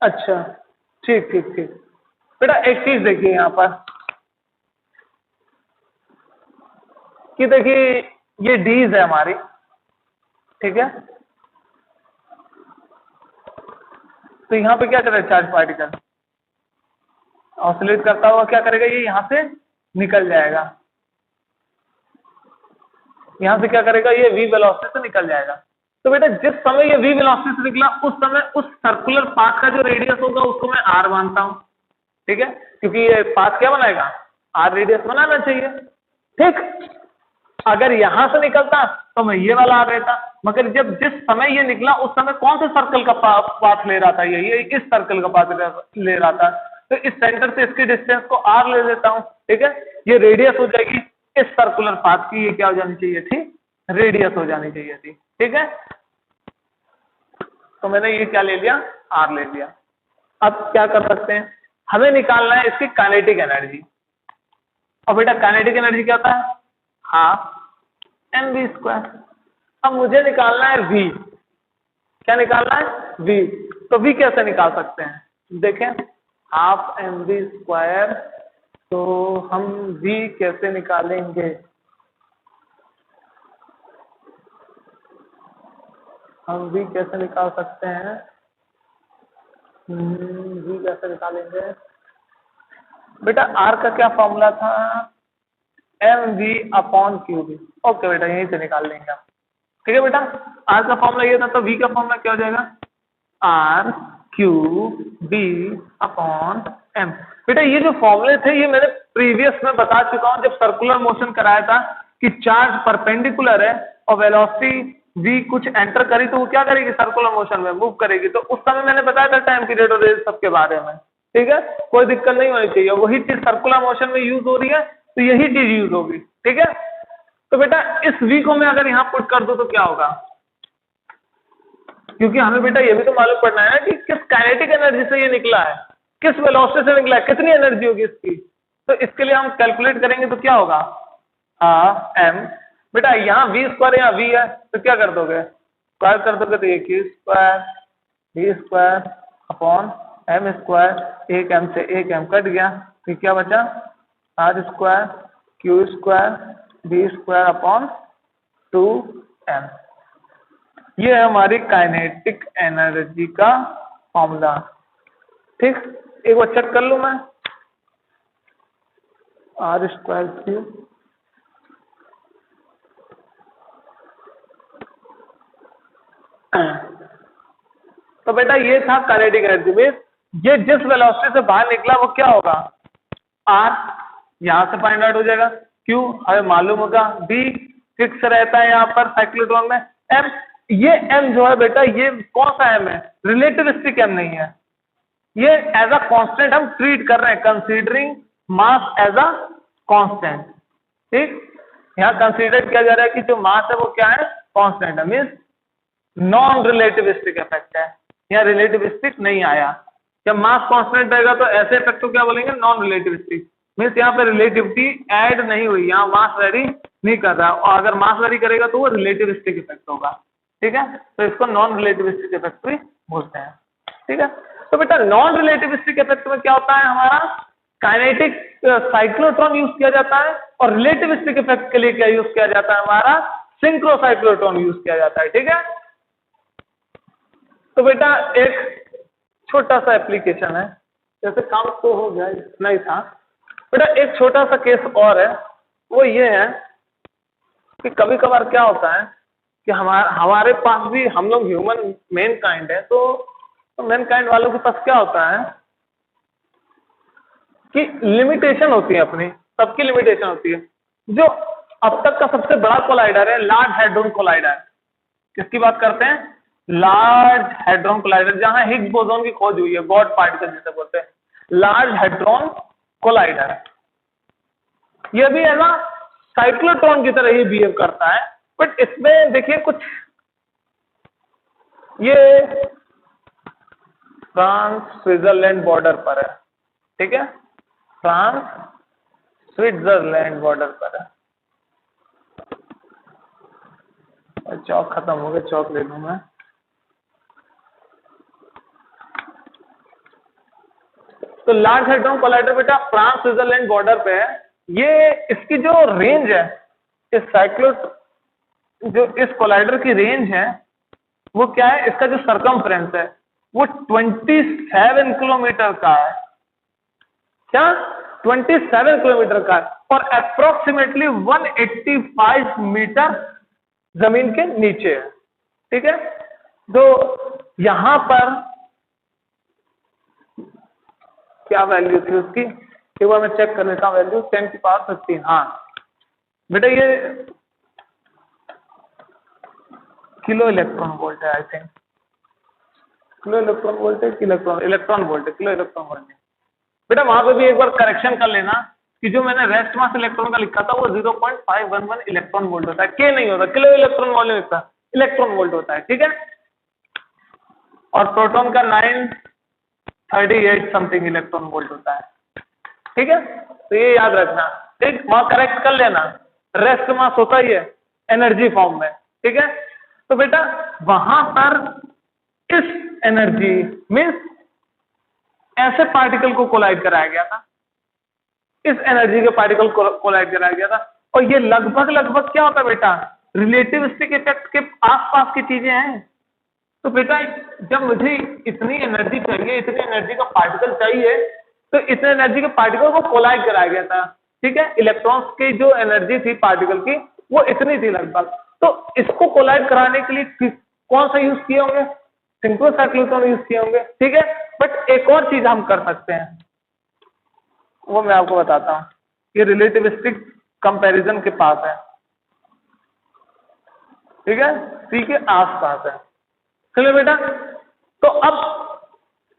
अच्छा, ठीक ठीक ठीक बेटा, एक चीज देखिए यहाँ पर कि देखिए ये डीज है हमारी, ठीक है, तो यहाँ पे क्या कर रहा है, चार्ज पार्टिकल ऑसिलेट करता हुआ क्या करेगा, ये यहाँ से निकल जाएगा, यहाँ से क्या करेगा, ये वी वेलोसिटी से निकल जाएगा। तो बेटा जिस समय ये वी वेलोसिटी से निकला उस समय उस सर्कुलर पाथ का जो रेडियस होगा उसको मैं आर मानता हूँ। ठीक है, क्योंकि ये पाथ क्या बनाएगा, आर रेडियस बनाना चाहिए। ठीक, अगर यहां से निकलता तो मैं ये वाला आ रहता, मगर जब जिस समय ये निकला उस समय कौन से सर्कल का पाथ ले रहा था, ये इस सर्कल का पाथ ले रहा था, तो इस सेंटर से इसकी डिस्टेंस को आर ले लेता हूं। ठीक है, ये रेडियस हो जाएगी इस सर्कुलर पाथ की, ये क्या हो जानी चाहिए थी, रेडियस हो जानी चाहिए थी। ठीक है, तो मैंने ये क्या ले लिया, आर ले लिया। अब क्या कर सकते हैं, हमें निकालना है इसकी काइनेटिक एनर्जी, और बेटा काइनेटिक एनर्जी क्या होता है, हाफ एम वी स्क्वायर। अब मुझे निकालना है वी, क्या निकालना है, वी। तो वी कैसे निकाल सकते हैं, देखें, हाफ एम वी स्क्वायर, तो हम वी कैसे निकालेंगे, हम वी कैसे निकाल सकते हैं, वी कैसे निकालेंगे बेटा, आर का क्या फॉर्मूला था, M V upon Q V. Okay बेटा, यहीं से निकाल लेंगे आप। ठीक है बेटा, आर का फॉर्मूला ये था, तो वी का फॉर्मूला क्या हो जाएगा, R Q B upon M. बेटा ये जो फॉर्मूले थे ये मैंने प्रीवियस में बता चुका हूं, जब सर्कुलर मोशन कराया था कि चार्ज परपेंडिकुलर है और वेलोसिटी वी कुछ एंटर करी तो वो क्या करेगी, सर्कुलर मोशन में मूव करेगी। तो उस समय मैंने बताया था टाइम पीरियड और रेंज सबके बारे में। ठीक है, कोई दिक्कत नहीं होनी चाहिए, वही चीज सर्कुलर मोशन में यूज हो रही है तो यही चीज यूज होगी। ठीक है, तो बेटा इस वी को मैं अगर यहाँ पुट कर दूं तो क्या होगा, क्योंकि हमें बेटा ये भी तो मालूम पड़ना है ना कि किस काइनेटिक एनर्जी से ये निकला है, किस वेलोसिटी से निकला है, कितनी एनर्जी होगी इसकी। तो इसके लिए हम कैलकुलेट करेंगे तो क्या होगा, एम। बेटा यहाँ वी स्क्वायर, यहाँ वी है तो क्या कर दोगे, स्क्वायर कर दोगे तो ये Q square V square upon M square, एक एम से एक एम कट गया, तो क्या बचा, R square Q square V square upon 2m। ये है हमारी काइनेटिक एनर्जी का फॉर्मूला। ठीक, एक बार चेक कर लूं मैं, आर स्क्वायर क्यू तो बेटा ये था काइनेटिक एनर्जी में, ये जिस वेलोसिटी से बाहर निकला वो क्या होगा, आर, यहां से फाइंड आउट हो जाएगा, क्यू हमें मालूम होगा, बी फिक्स रहता है यहाँ पर साइक्लोट्रॉन में, एम, ये एम जो है बेटा ये कौन सा एम है, रिलेटिविस्टिक एम नहीं है, ये एज अ कांस्टेंट हम ट्रीट कर रहे हैं, considering mass as a constant. ठीक, यहाँ कंसीडर किया जा रहा है कि जो मास है वो क्या है, कांस्टेंट है, मीन्स नॉन रिलेटिविस्टिक इफेक्ट है, यहाँ रिलेटिविस्टिक नहीं आया। जब मास कांस्टेंट रहेगा तो ऐसे इफेक्ट को क्या बोलेंगे, नॉन रिलेटिविस्टिक, मीन्स यहाँ पे रिलेटिविटी ऐड नहीं हुई, यहाँ मास वेरी नहीं कर रहा, और अगर मास वेरी करेगा तो वो रिलेटिविस्टिक इफेक्ट होगा। ठीक है, तो इसको नॉन रिलेटिविस्टिक इफेक्ट भी बोलते हैं। ठीक है, तो बेटा नॉन रिलेटिविस्टिक इफेक्ट में क्या होता है, हमारा काइनेटिक साइक्लोट्रॉन यूज किया जाता है, और रिलेटिविस्टिक इफेक्ट के लिए क्या यूज किया जाता है, हमारा सिंक्रोसाइक्लोट्रॉन यूज किया जाता है। ठीक है, तो बेटा एक छोटा सा एप्लीकेशन है, जैसे काम तो हो गया, इतना ही था बेटा, एक छोटा सा केस और है, वो ये है कि कभी कभार क्या होता है कि हमारे पास भी, हम लोग ह्यूमन मेन काइंड है, तो मेन काइंड वालों के पास क्या होता है कि लिमिटेशन होती है, अपनी सबकी लिमिटेशन होती है। जो अब तक का सबसे बड़ा कोलाइडर है लार्ज हैड्रॉन कोलाइडर। किसकी बात करते हैं? लार्ज हैड्रॉन कोलाइडर, जहां हिग्स बोसोन की खोज हुई है, गॉड पार्टिकल जिसे बोलते हैं, लार्ज हैड्रॉन कोलाइडर। यह भी है ना साइक्लोट्रॉन की तरह ही बिहेव करता है, बट इसमें देखिए कुछ, ये फ्रांस स्विट्जरलैंड बॉर्डर पर है, ठीक है, फ्रांस स्विट्जरलैंड बॉर्डर पर है। चौक खत्म हो गया, चौक ले लूं मैं। तो लार्ज हैड्रॉन कोलाइडर बेटा फ्रांस स्विट्जरलैंड बॉर्डर पे है। ये इसकी जो रेंज है, इस कोलाइडर की रेंज है वो क्या है, इसका जो सरकमफ्रेंस है वो 27 किलोमीटर का है। क्या? 27 किलोमीटर का है, और अप्रोक्सीमेटली 185 मीटर जमीन के नीचे है, ठीक है। तो यहां पर क्या वैल्यू थी उसकी, एक बार मैं चेक कर लेता हूं वैल्यू, 10⁻15। हाँ बेटा ये किलो इलेक्ट्रॉन वोल्ट है, I think kilo electron volt है, इलेक्ट्रॉन वोल्ट है, किलो इलेक्ट्रॉन वोल्ट है। बेटा वहां पे भी एक बार करेक्शन कर लेना कि जो मैंने रेस्ट मास इलेक्ट्रॉन का लिखा था वो 0.511 इलेक्ट्रॉन वोल्ट होता है, के नहीं होता, किलो इलेक्ट्रॉन वोल्ट लिखता है, इलेक्ट्रॉन वोल्ट होता है, ठीक है। और प्रोटॉन का 938 समथिंग इलेक्ट्रॉन वोल्ट होता है, ठीक है। तो ये याद रखना, ठीक, वहां करेक्ट कर लेना, रेस्ट मास होता ही है एनर्जी फॉर्म में, ठीक है। तो बेटा वहां पर इस एनर्जी मीन्स ऐसे पार्टिकल को कोलाइड कराया गया था, इस एनर्जी के पार्टिकल को कोलाइड कराया गया था। और ये लगभग क्या होता है बेटा, रिलेटिविस्टिक इफेक्ट के आसपास की चीजें हैं। तो बेटा जब मुझे इतनी एनर्जी चाहिए, इतनी एनर्जी का पार्टिकल चाहिए, तो इतने एनर्जी के पार्टिकल को कोलाइड कराया गया था, ठीक है। इलेक्ट्रॉन्स की जो एनर्जी थी पार्टिकल की वो इतनी थी लगभग। तो इसको कोलाइड कराने के लिए कौन सा यूज किए होंगे? सिंक्रो साइक्लोट्रॉन यूज किए होंगे, ठीक है। बट एक और चीज हम कर सकते हैं, वो मैं आपको बताता हूं, ये रिलेटिविस्टिक कंपैरिजन के पास है, ठीक है, सी के आसपास है। चलो बेटा, तो अब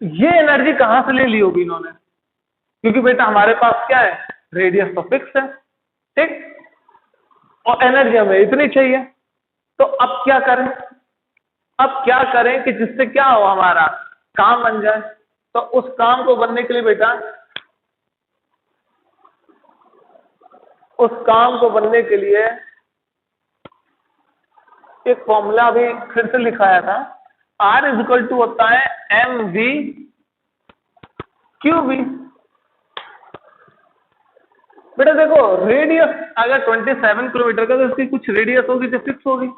ये एनर्जी कहां से ले ली होगी इन्होंने, क्योंकि बेटा हमारे पास क्या है, रेडियस तो फिक्स है, ठीक, और एनर्जी हमें इतनी चाहिए। तो अब क्या करें, कि जिससे क्या हो, हमारा काम बन जाए। तो उस काम को बनने के लिए बेटा, उस काम को बनने के लिए एक फॉर्मूला भी फिर से लिखाया था, R इक्वल टू होता है mv QV। बेटा देखो रेडियस अगर 27 किलोमीटर का, तो इसकी कुछ रेडियस होगी जो फिक्स होगी,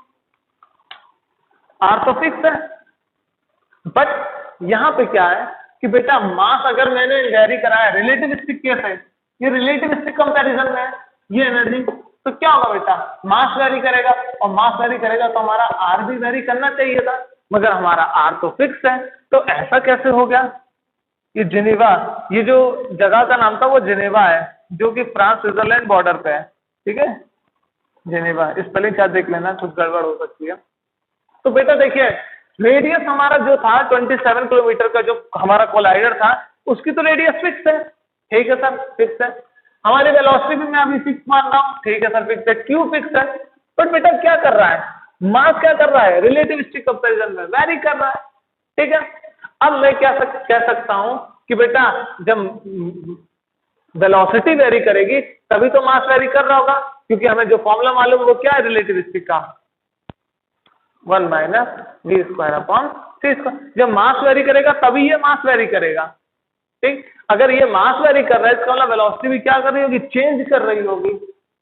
R तो फिक्स है। बट यहां पे क्या है कि बेटा मास अगर मैंने वेरी कराया, रिलेटिविस्टिक केस है, ये रिलेटिविस्टिक कंपैरिजन में है ये एनर्जी, तो क्या होगा बेटा, मास वेरी करेगा, और मास वेरी करेगा तो हमारा R भी वेरी करना चाहिए था, मगर हमारा R तो फिक्स है। तो ऐसा कैसे हो गया? ये जिनेवा, ये जो जगह का नाम था वो जिनेवा है, जो कि फ्रांस स्विट्जरलैंड बॉर्डर पे है, ठीक है, जिनेवा। स्पेलिंग चार्ट देख लेना, कुछ गड़बड़ हो सकती है। तो बेटा देखिए रेडियस हमारा जो था 27 किलोमीटर का, जो हमारा कोलाइडर था, उसकी तो रेडियस फिक्स है, ठीक है सर, फिक्स है। हमारी वेलोसिटी भी मैं अभी फिक्स मान रहा हूँ, ठीक है सर, फिक्स है, क्यू फिक्स है। बट बेटा क्या कर रहा है, मास क्या कर रहा है, रिलेटिविस्टिक कंपैरिजन में वेरी कर रहा है, ठीक है। अब मैं क्या कह सकता हूं कि बेटा जब वेलोसिटी वेरी करेगी तभी तो मास वेरी कर रहा होगा, क्योंकि हमें जो फॉर्मूला मालूम है वो क्या है रिलेटिविस्टिक का, 1 - v²/c²। जब मास वेरी करेगा तभी ये मास वेरी करेगा, ठीक। अगर ये मास वेरी कर रहा है, इसका मतलब वेलोसिटी भी क्या कर रही होगी, चेंज कर रही होगी,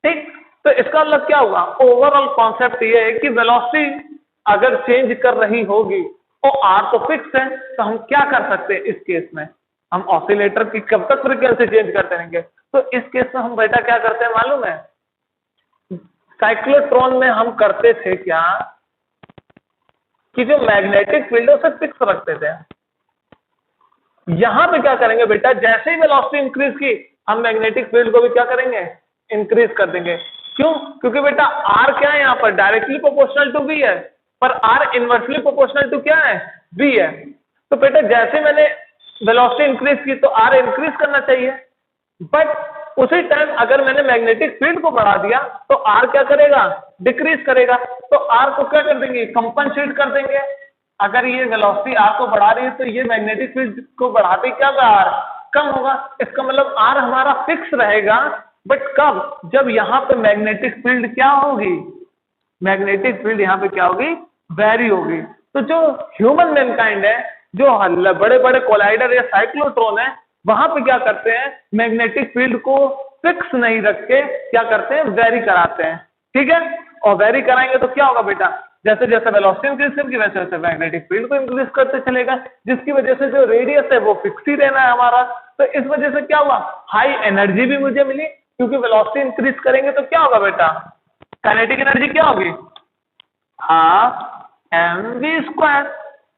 ठीक। तो इसका मतलब क्या होगा, ओवरऑल कॉन्सेप्ट ये है कि वेलोसिटी अगर चेंज कर रही होगी और R तो फिक्स है, तो हम क्या कर सकते हैं इस केस में, हम ऑसिलेटर की कब तक फ्रीक्वेंसी चेंज करते रहेंगे। तो इस केस में हम बेटा क्या करते हैं मालूम है, साइक्लोट्रॉन में हम करते थे क्या कि जो मैग्नेटिक फील्ड है उसे फिक्स रखते थे। यहां पे क्या करेंगे बेटा, जैसे ही वेलोसिटी इंक्रीज की, हम मैग्नेटिक फील्ड को भी क्या करेंगे, इंक्रीज कर देंगे। क्यों? क्योंकि बेटा आर क्या है यहाँ पर, डायरेक्टली प्रोपोर्शनल टू बी है, पर आर इनवर्सली प्रोपोर्शनल टू क्या है, बी है। तो बेटा जैसे मैंने वेलोसिटी इंक्रीज की तो आर इंक्रीज करना चाहिए, बट उसी टाइम अगर मैंने मैग्नेटिक फील्ड को बढ़ा दिया तो आर क्या करेगा, डिक्रीज करेगा। तो आर को क्या कर देंगे, कंपनसेट कर देंगे। अगर ये वेलोसिटी आर को बढ़ा रही है तो ये मैग्नेटिक फील्ड को बढ़ाते क्या होगा, आर कम होगा। इसका मतलब आर हमारा फिक्स रहेगा, बट कब, जब यहाँ पे मैग्नेटिक फील्ड क्या होगी, मैग्नेटिक फील्ड यहाँ पे क्या होगी, वेरी होगी। तो जो ह्यूमन मैनकाइंड है, जो बड़े बड़े कोलाइडर या साइक्लोट्रॉन है, वहां पे क्या करते हैं, मैग्नेटिक फील्ड को फिक्स नहीं रख के क्या करते हैं, वेरी कराते हैं। ठीक है, और वेरी कराएंगे तो क्या होगा बेटा, जैसे जैसे वेलोसिटी इंक्रीज होगी वैसे वैसे मैग्नेटिक फील्ड को इंक्रीज करते चलेगा, जिसकी वजह से जो रेडियस है वो फिक्स ही रहना है हमारा। तो इस वजह से क्या हुआ, हाई एनर्जी भी मुझे मिली, क्योंकि वेलोसिटी इंक्रीज करेंगे तो क्या होगा बेटा, काइनेटिक एनर्जी क्या होगी, हाफ एम वी स्क्वायर।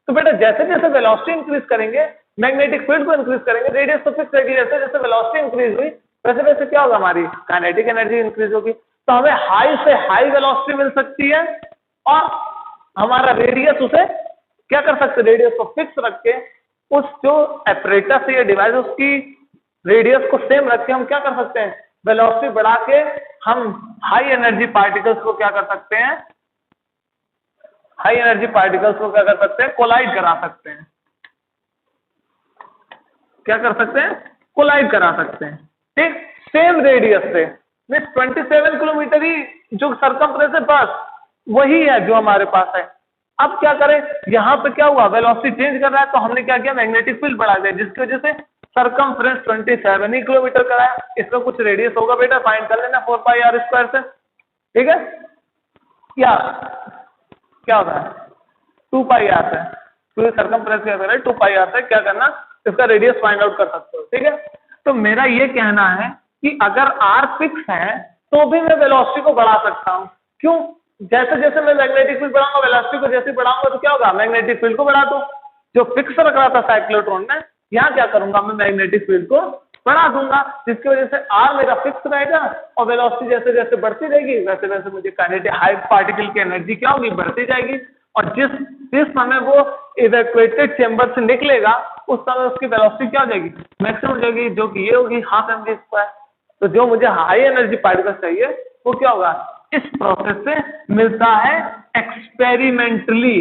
तो बेटा जैसे जैसे वेलोसिटी इंक्रीज करेंगे, मैग्नेटिक फील्ड को इंक्रीज करेंगे, रेडियस तो फिक्स रहेगी, जैसे जैसे वेलोसिटी इंक्रीज हुई वैसे वैसे क्या होगा, हमारी काइनेटिक एनर्जी इंक्रीज होगी। तो हमें हाई से हाई वेलोसिटी मिल सकती है, और हमारा रेडियस उसे क्या कर सकते हैं, रेडियस को फिक्स रख के उस जो एपरेटस या डिवाइस उसकी रेडियस को सेम रख के हम क्या कर सकते हैं, वेलोसिटी बढ़ा के हम हाई एनर्जी पार्टिकल्स को क्या कर सकते हैं, हाई एनर्जी पार्टिकल्स को क्या कर सकते हैं, कोलाइड करा सकते हैं। क्या कर सकते हैं, कोलाइड करा सकते हैं। ठीक, सेम रेडियस से, मींस 27 किलोमीटर ही जो सरकमफ्रेंस है बस वही है जो हमारे पास है। अब क्या करें, यहां पे क्या हुआ, वेलोसिटी चेंज कर रहा है, तो हमने क्या किया, मैग्नेटिक फील्ड बढ़ा दिया, जिसकी वजह से सरकमफ्रेंस 27 ही किलोमीटर का है। इसमें कुछ रेडियस होगा बेटा, फाइंड कर लेना 4 पाई आर स्क्वायर से। ठीक है, क्या होता है, 2 पाई आर से, तो सरकमफ्रेंस क्या कर रहा है, 2 पाई आर से क्या करना, इसका रेडियस फाइंड आउट कर सकते हो। ठीक है, तो मेरा ये कहना है कि अगर आर फिक्स है तो भी मैं वेलोसिटी को बढ़ा सकता हूं। क्यों, जैसे जैसे मैं मैग्नेटिक फील्ड बढ़ाऊंगा, वेलोसिटी को जैसे बढ़ाऊंगा तो क्या होगा, मैग्नेटिक फील्ड को बढ़ा दूं। जो फिक्स रख रहा था साइक्लोट्रॉन में, यहाँ क्या करूंगा, मैं मैग्नेटिक फील्ड को बढ़ा दूंगा, जिसकी वजह से आर मेरा फिक्स रहेगा, और वेलोसिटी जैसे जैसे बढ़ती रहेगी वैसे वैसे मुझे काइनेटिक हाई पार्टिकल की एनर्जी क्या होगी, बढ़ती जाएगी। और जिस समय वो इवैक्यूएटेड चेंबर से निकलेगा उस समय उसकी वेलोसिटी क्या हो जाएगी, मैक्सिमम हो जाएगी, जो कि ये होगी हाफ एम वी स्क्वायर। तो जो मुझे हाई एनर्जी पार्टिकल चाहिए वो क्या होगा, इस प्रोसेस से मिलता है एक्सपेरिमेंटली।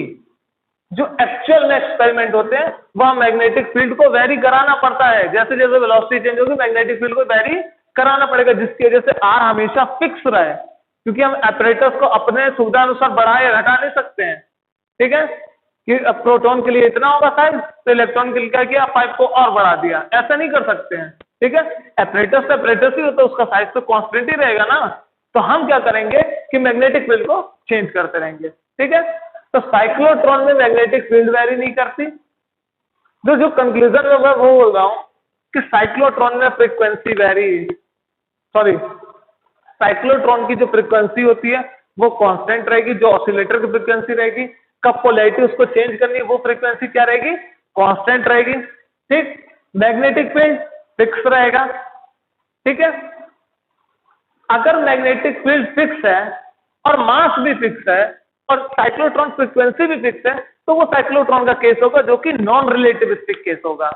जो एक्चुअल में एक्सपेरिमेंट होते हैं वह मैग्नेटिक फील्ड को वेरी कराना पड़ता है, जैसे जैसे वेलोसिटी चेंज होगी मैग्नेटिक फील्ड को वेरी कराना पड़ेगा, जिसकी वजह से आर हमेशा फिक्स रहे, क्योंकि हम ऑपरेटर्स को अपने सुविधा अनुसार बढ़ा या घटा नहीं सकते हैं। ठीक है, कि प्रोटॉन के लिए इतना होगा साइज, तो इलेक्ट्रॉन के लिए क्या किया, 5 को और बढ़ा दिया, ऐसा नहीं कर सकते हैं। ठीक है, ऑपरेटर्स से ऑपरेटर्स ही होता है, उसका साइज तो कांस्टेंट ही रहेगा ना। तो हम क्या करेंगे कि मैग्नेटिक फील्ड को चेंज करते रहेंगे। ठीक है, तो साइक्लोट्रॉन में मैग्नेटिक फील्ड वेरी नहीं करती। जो कंक्लूजन में मैं वो बोल रहा हूं कि साइक्लोट्रॉन में फ्रीक्वेंसी वेरी, सॉरी, साइक्लोट्रॉन की जो फ्रीक्वेंसी होती है वो कांस्टेंट रहेगी, जो ऑसिलेटर की फ्रीक्वेंसी रहेगी, कब पोलैरिटी उसको चेंज करनी है वो फ्रीक्वेंसी क्या रहेगी, कांस्टेंट रहेगी। ठीक, मैग्नेटिक फील्ड फिक्स रहेगा। ठीक है, अगर मैग्नेटिक फील्ड फिक्स है और मास भी फिक्स है और साइक्लोट्रॉन फ्रीक्वेंसी भी फिक्स है, तो वो साइक्लोट्रॉन का केस होगा, जो कि नॉन रिलेटिविस्टिक केस होगा।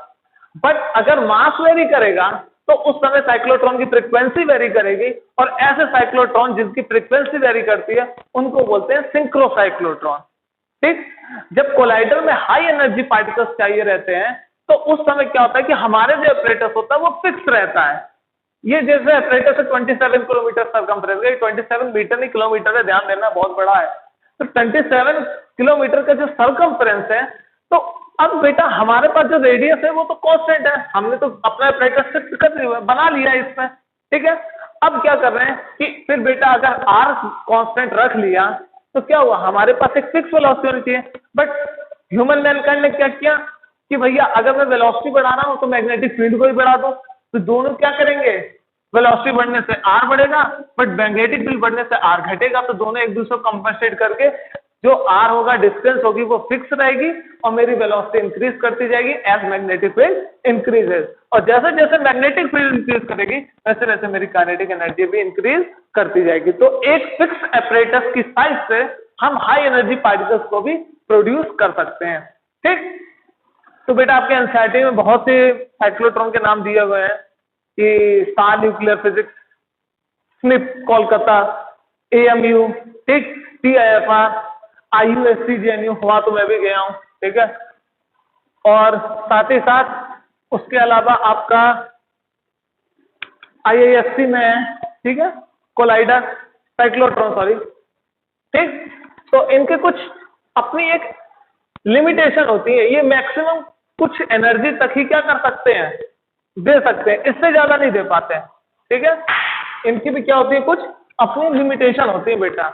बट अगर मास वेरी करेगा तो उस समय साइक्लोट्रॉन की फ्रीक्वेंसी वेरी करेगी, और ऐसे साइक्लोट्रॉन जिनकी फ्रीक्वेंसी वेरी करती है उनको बोलते हैं सिंक्रोसाइक्लोट्रॉन। ठीक, जब कोलाइडर में हाई एनर्जी पार्टिकल्स चाहिए रहते हैं तो उस समय क्या होता है कि हमारे जो ऑपरेटर्स होता है वो फिक्स रहता है। ये जैसे ऑपरेटर से 27 किलोमीटर सरकमफ्रेंस, 27 मीटर नहीं किलोमीटर है, ध्यान देना बहुत बड़ा है। तो 27 किलोमीटर का जो सरकमफ्रेंस है, तो अब बेटा हमारे पास जो रेडियस है वो तो कांस्टेंट है, हमने तो अपना ऑपरेटर फिक्स कर बना लिया इसमें। ठीक है, अब क्या कर रहे हैं कि फिर बेटा अगर आर कांस्टेंट रख लिया तो क्या हुआ, हमारे पास एक फिक्स वेलोसिटी होनी चाहिए। बट ह्यूमन मैनकाइंड ने क्या किया कि भैया अगर मैं वेलोसिटी बढ़ा रहा हूं तो मैग्नेटिक फील्ड को ही बढ़ा दो, तो दोनों क्या करेंगे, वेलोसिटी बढ़ने से आर बढ़ेगा बट मैग्नेटिक फील्ड बढ़ने से आर घटेगा, तो दोनों एक दूसरे को कंपनसेट करके जो आर होगा, डिस्टेंस होगी, वो फिक्स रहेगी और मेरी वेलोसिटी इंक्रीज करती जाएगी एज मैग्नेटिक फील्ड इंक्रीजेस। और जैसे जैसे मैग्नेटिक फील्ड इंक्रीज करेगी वैसे वैसे मेरी काइनेटिक एनर्जी भी इंक्रीज करती जाएगी। तो एक फिक्स एपरेटस की साइज से हम हाई एनर्जी पार्टिकल्स को भी प्रोड्यूस कर सकते हैं। ठीक, तो बेटा आपके एनसीईआरटी में बहुत से साइक्लोट्रॉन के नाम दिए हुए हैं कि सार nuclear physics, snip Kolkata, AMU, ठीक, टीआईएफआर, आईयूएससी, हुआ तो मैं भी गया हूँ, ठीक है। और साथ ही साथ उसके अलावा आपका आईआईएससी में है, ठीक है, कोलाइडर, साइक्लोट्रॉन, सॉरी, ठीक। तो इनके कुछ अपनी एक लिमिटेशन होती है, ये मैक्सिमम कुछ एनर्जी तक ही क्या कर सकते हैं, दे सकते हैं, इससे ज्यादा नहीं दे पाते हैं, ठीक है। इनकी भी क्या होती है, कुछ अपनी लिमिटेशन होती है बेटा,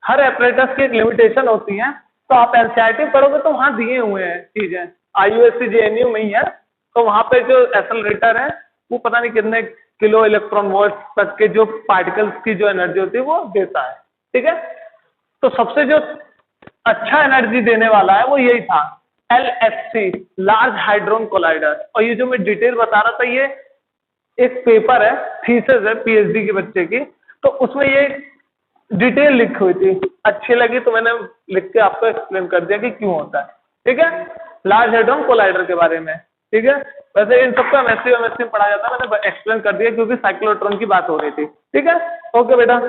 हर एपरेटस की एक लिमिटेशन होती है। तो आप एनसीईआरटी पढ़ोगे तो वहां दिए हुए हैं चीजें, आईयूएससी जेएनयू में ही है, तो वहां पे जो एक्सेलरेटर है वो पता नहीं कितने किलो इलेक्ट्रॉन वोल्ट तक के जो पार्टिकल्स की जो एनर्जी होती है वो देता है, ठीक है। तो सबसे जो अच्छा एनर्जी देने वाला है वो यही था, LHC, लार्ज हाइड्रोन कोलाइडर। और ये जो मैं डिटेल बता रहा था ये एक पेपर है, थीसिस है पीएचडी के बच्चे की, तो उसमें ये डिटेल लिखी हुई थी, अच्छी लगी तो मैंने लिख के आपको एक्सप्लेन कर दिया कि क्यों होता है, ठीक है, लार्ज हाइड्रोन कोलाइडर के बारे में, ठीक है। वैसे इन सबका एमएससी में पढ़ा जाता है, मैंने एक्सप्लेन कर दिया क्योंकि साइक्लोट्रॉन की बात हो रही थी, ठीक है। ओके बेटा।